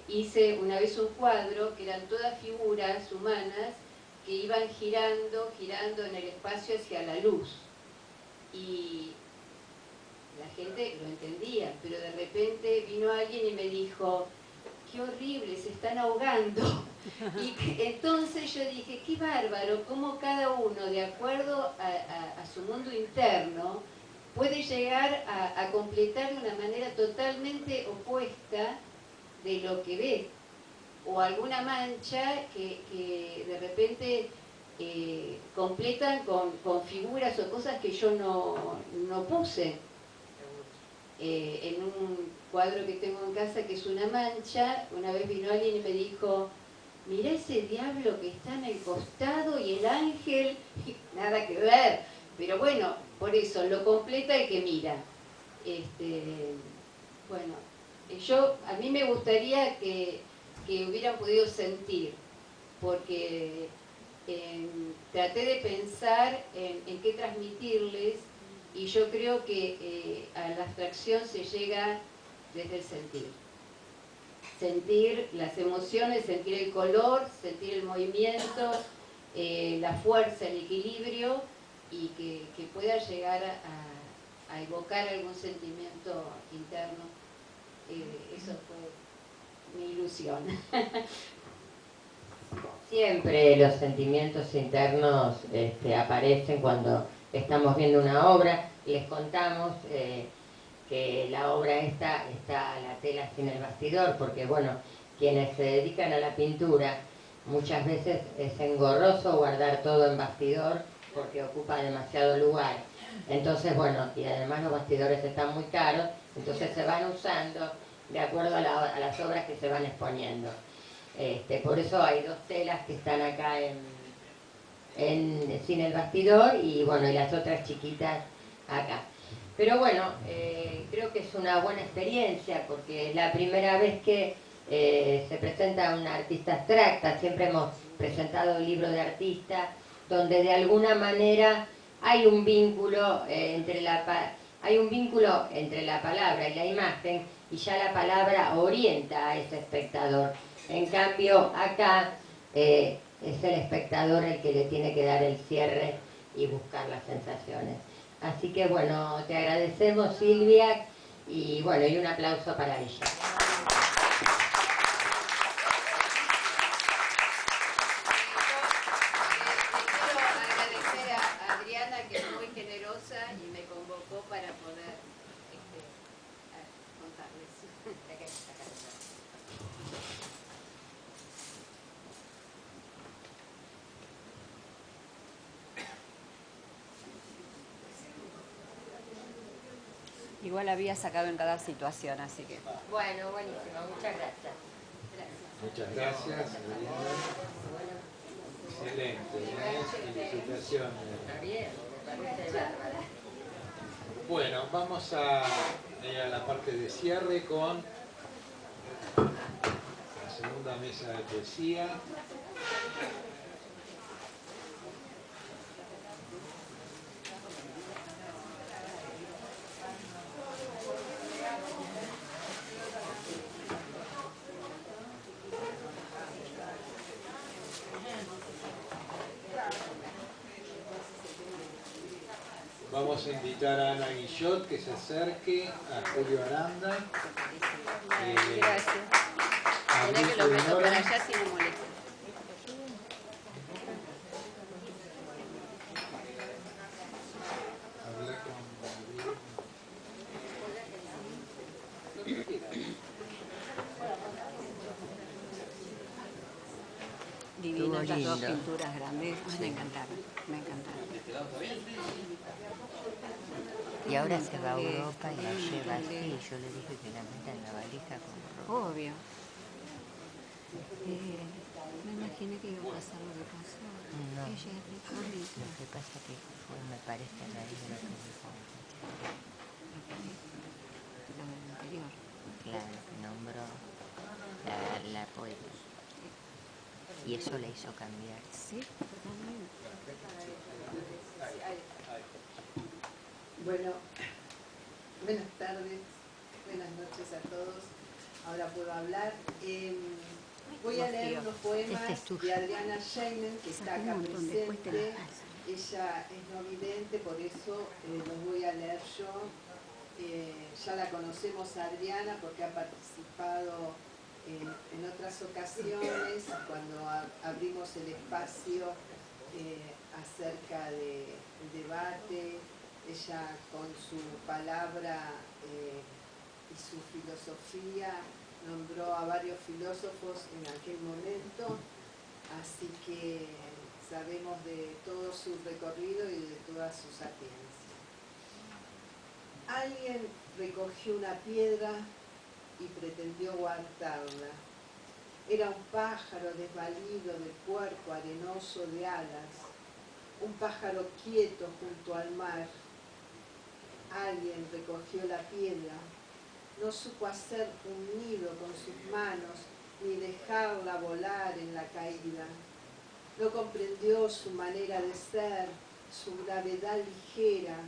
hice una vez un cuadro que eran todas figuras humanas que iban girando en el espacio hacia la luz. Y la gente lo entendía, pero de repente vino alguien y me dijo, qué horrible, se están ahogando. Y entonces yo dije, qué bárbaro, cómo cada uno, de acuerdo a su mundo interno, puede llegar a completar de una manera totalmente opuesta de lo que ve. O alguna mancha que de repente completan con figuras o cosas que yo no puse. En un cuadro que tengo en casa que es una mancha, una vez vino alguien y me dijo, mirá ese diablo que está en el costado y el ángel, nada que ver, pero bueno, por eso lo completa el que mira. Bueno, a mí me gustaría que hubieran podido sentir, porque traté de pensar en qué transmitirles. Y yo creo que a la abstracción se llega desde el sentir. Sentir las emociones, sentir el color, sentir el movimiento, la fuerza, el equilibrio, y que pueda llegar a evocar algún sentimiento interno. Eso fue mi ilusión. Siempre los sentimientos internos aparecen cuando estamos viendo una obra. Les contamos que la obra está la tela sin el bastidor, porque bueno, quienes se dedican a la pintura, muchas veces es engorroso guardar todo en bastidor porque ocupa demasiado lugar. Entonces, bueno, y además los bastidores están muy caros, entonces se van usando de acuerdo a las obras que se van exponiendo. Por eso hay dos telas que están acá sin el bastidor y bueno, y las otras chiquitas acá. Pero bueno, creo que es una buena experiencia porque es la primera vez que se presenta una artista abstracta. Siempre hemos presentado un libro de artista donde de alguna manera hay un vínculo entre la palabra y la imagen, y ya la palabra orienta a ese espectador. En cambio, acá es el espectador el que le tiene que dar el cierre y buscar las sensaciones. Así que bueno, te agradecemos, Silvia, y bueno, y un aplauso para ella. Y me convocó para poder contarles. Igual había sacado en cada situación, así que... Bueno, buenísimo, muchas gracias. Muchas gracias, Adriana. Excelente, felicitaciones. Está bien, me parece bárbara. Bueno, vamos a la parte de cierre con la segunda mesa de poesía. Vamos a invitar a Ana Guillot que se acerque, a Julio Aranda. Gracias. Mirá que lo meto para allá si me molesta. Habla con Divinas las dos pinturas grandes, me encantaron, me encantaron. Y ahora se va a Europa y la lleva así, y yo le dije que la meta en la valija con ropa. Obvio. Me imaginé que iba a pasar lo que pasó. No, Ella es recóndita. lo que pasa que fue, me parece, a raíz de lo que dijo. Lo del anterior. Claro, que nombró la poeta. Y eso le hizo cambiar. Sí, totalmente. Bueno, buenas tardes, buenas noches a todos. Ahora puedo hablar. Voy a leer unos poemas de Adriana Scheinen, que está acá presente. Ella es no vidente, por eso los voy a leer yo. Ya la conocemos a Adriana porque ha participado en otras ocasiones, cuando abrimos el espacio acerca del debate. Ella con su palabra y su filosofía nombró a varios filósofos en aquel momento, así que sabemos de todo su recorrido y de todas sus sapiencias. Alguien recogió una piedra y pretendió guardarla. Era un pájaro desvalido de cuerpo arenoso de alas, un pájaro quieto junto al mar. Alguien recogió la piedra, no supo hacer un nido con sus manos ni dejarla volar en la caída. No comprendió su manera de ser, su gravedad ligera,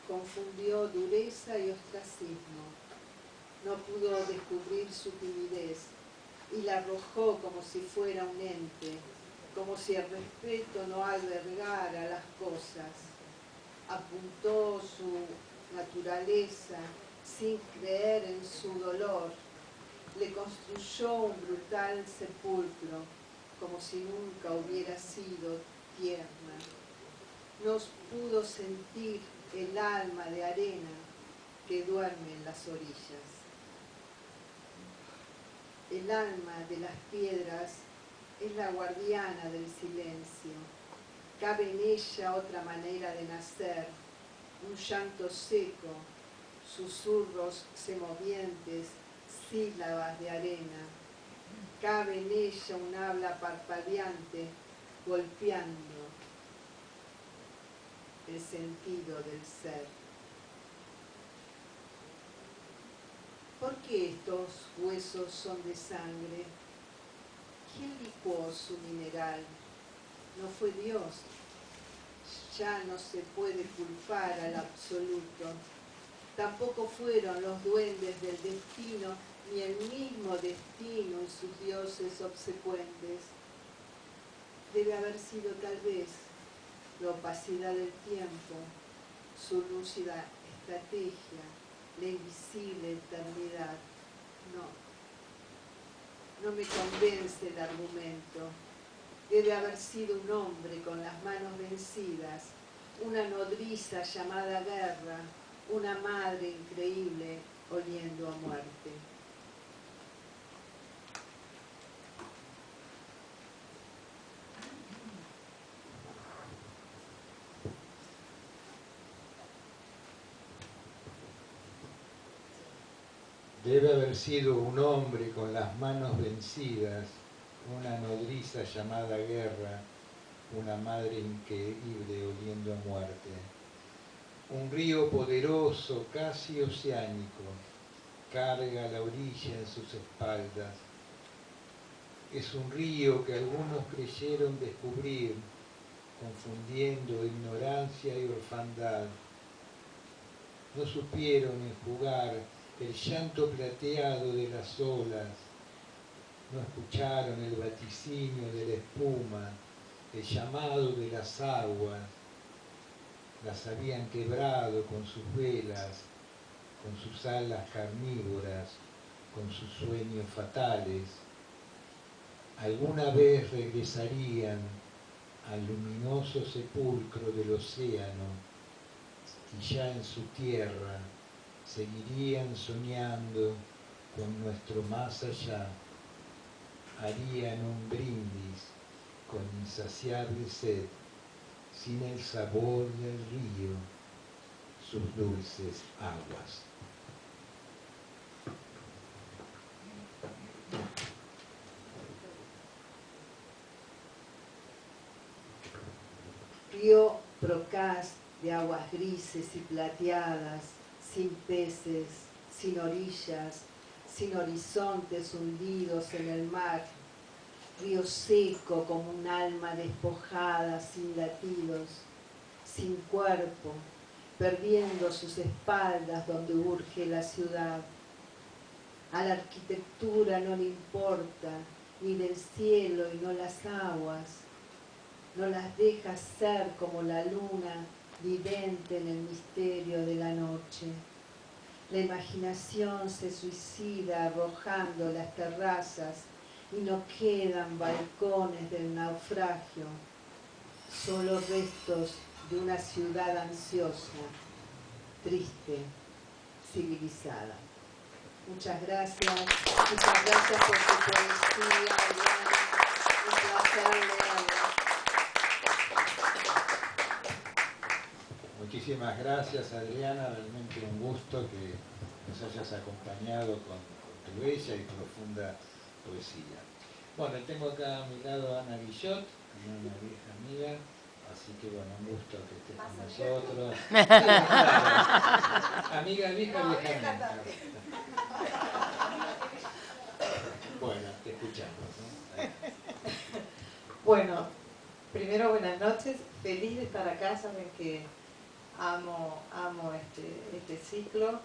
confundió dureza y ostracismo. No pudo descubrir su timidez y la arrojó como si fuera un ente, como si el respeto no albergara las cosas. Apuntó su naturaleza sin creer en su dolor. Le construyó un brutal sepulcro, como si nunca hubiera sido tierna. No pudo sentir el alma de arena que duerme en las orillas. El alma de las piedras es la guardiana del silencio. Cabe en ella otra manera de nacer, un llanto seco, susurros semovientes, sílabas de arena. Cabe en ella un habla parpadeante, golpeando el sentido del ser. ¿Por qué estos huesos son de sangre? ¿Quién licuó su mineral? No fue Dios. ya no se puede culpar al absoluto. Tampoco fueron los duendes del destino, ni el mismo destino y sus dioses obsecuentes. Debe haber sido tal vez la opacidad del tiempo, su lúcida estrategia, la invisible eternidad. No me convence el argumento. Debe haber sido un hombre con las manos vencidas, una nodriza llamada guerra, una madre increíble oliendo a muerte. Debe haber sido un hombre con las manos vencidas, una nodriza llamada guerra, una madre increíble oliendo a muerte. Un río poderoso, casi oceánico, carga la orilla en sus espaldas. Es un río que algunos creyeron descubrir, confundiendo ignorancia y orfandad. No supieron enjugar el llanto plateado de las olas, no escucharon el vaticinio de la espuma, el llamado de las aguas, las habían quebrado con sus velas, con sus alas carnívoras, con sus sueños fatales. Alguna vez regresarían al luminoso sepulcro del océano y ya en su tierra seguirían soñando con nuestro más allá, harían un brindis con insaciable sed, sin el sabor del río, sus dulces aguas. Río procaz de aguas grises y plateadas, sin peces, sin orillas, sin horizontes hundidos en el mar. Río seco como un alma despojada, sin latidos, sin cuerpo, perdiendo sus espaldas donde urge la ciudad. A la arquitectura no le importa ni del cielo y no las aguas, no las deja ser como la luna vidente en el misterio de la noche. La imaginación se suicida arrojando las terrazas y no quedan balcones del naufragio, solo restos de una ciudad ansiosa, triste, civilizada. Muchas gracias por su poesía, Adriana. Un placer leerla. Muchísimas gracias, Adriana, realmente un gusto que nos hayas acompañado con tu bella y profunda poesía. Bueno, tengo acá a mi lado a Ana Guillot, una vieja amiga, así que bueno, un gusto que estés con nosotros. Amiga vieja, vieja. Bueno, te escuchamos, ¿no? Bueno, primero buenas noches, feliz de estar acá, saben que amo este ciclo.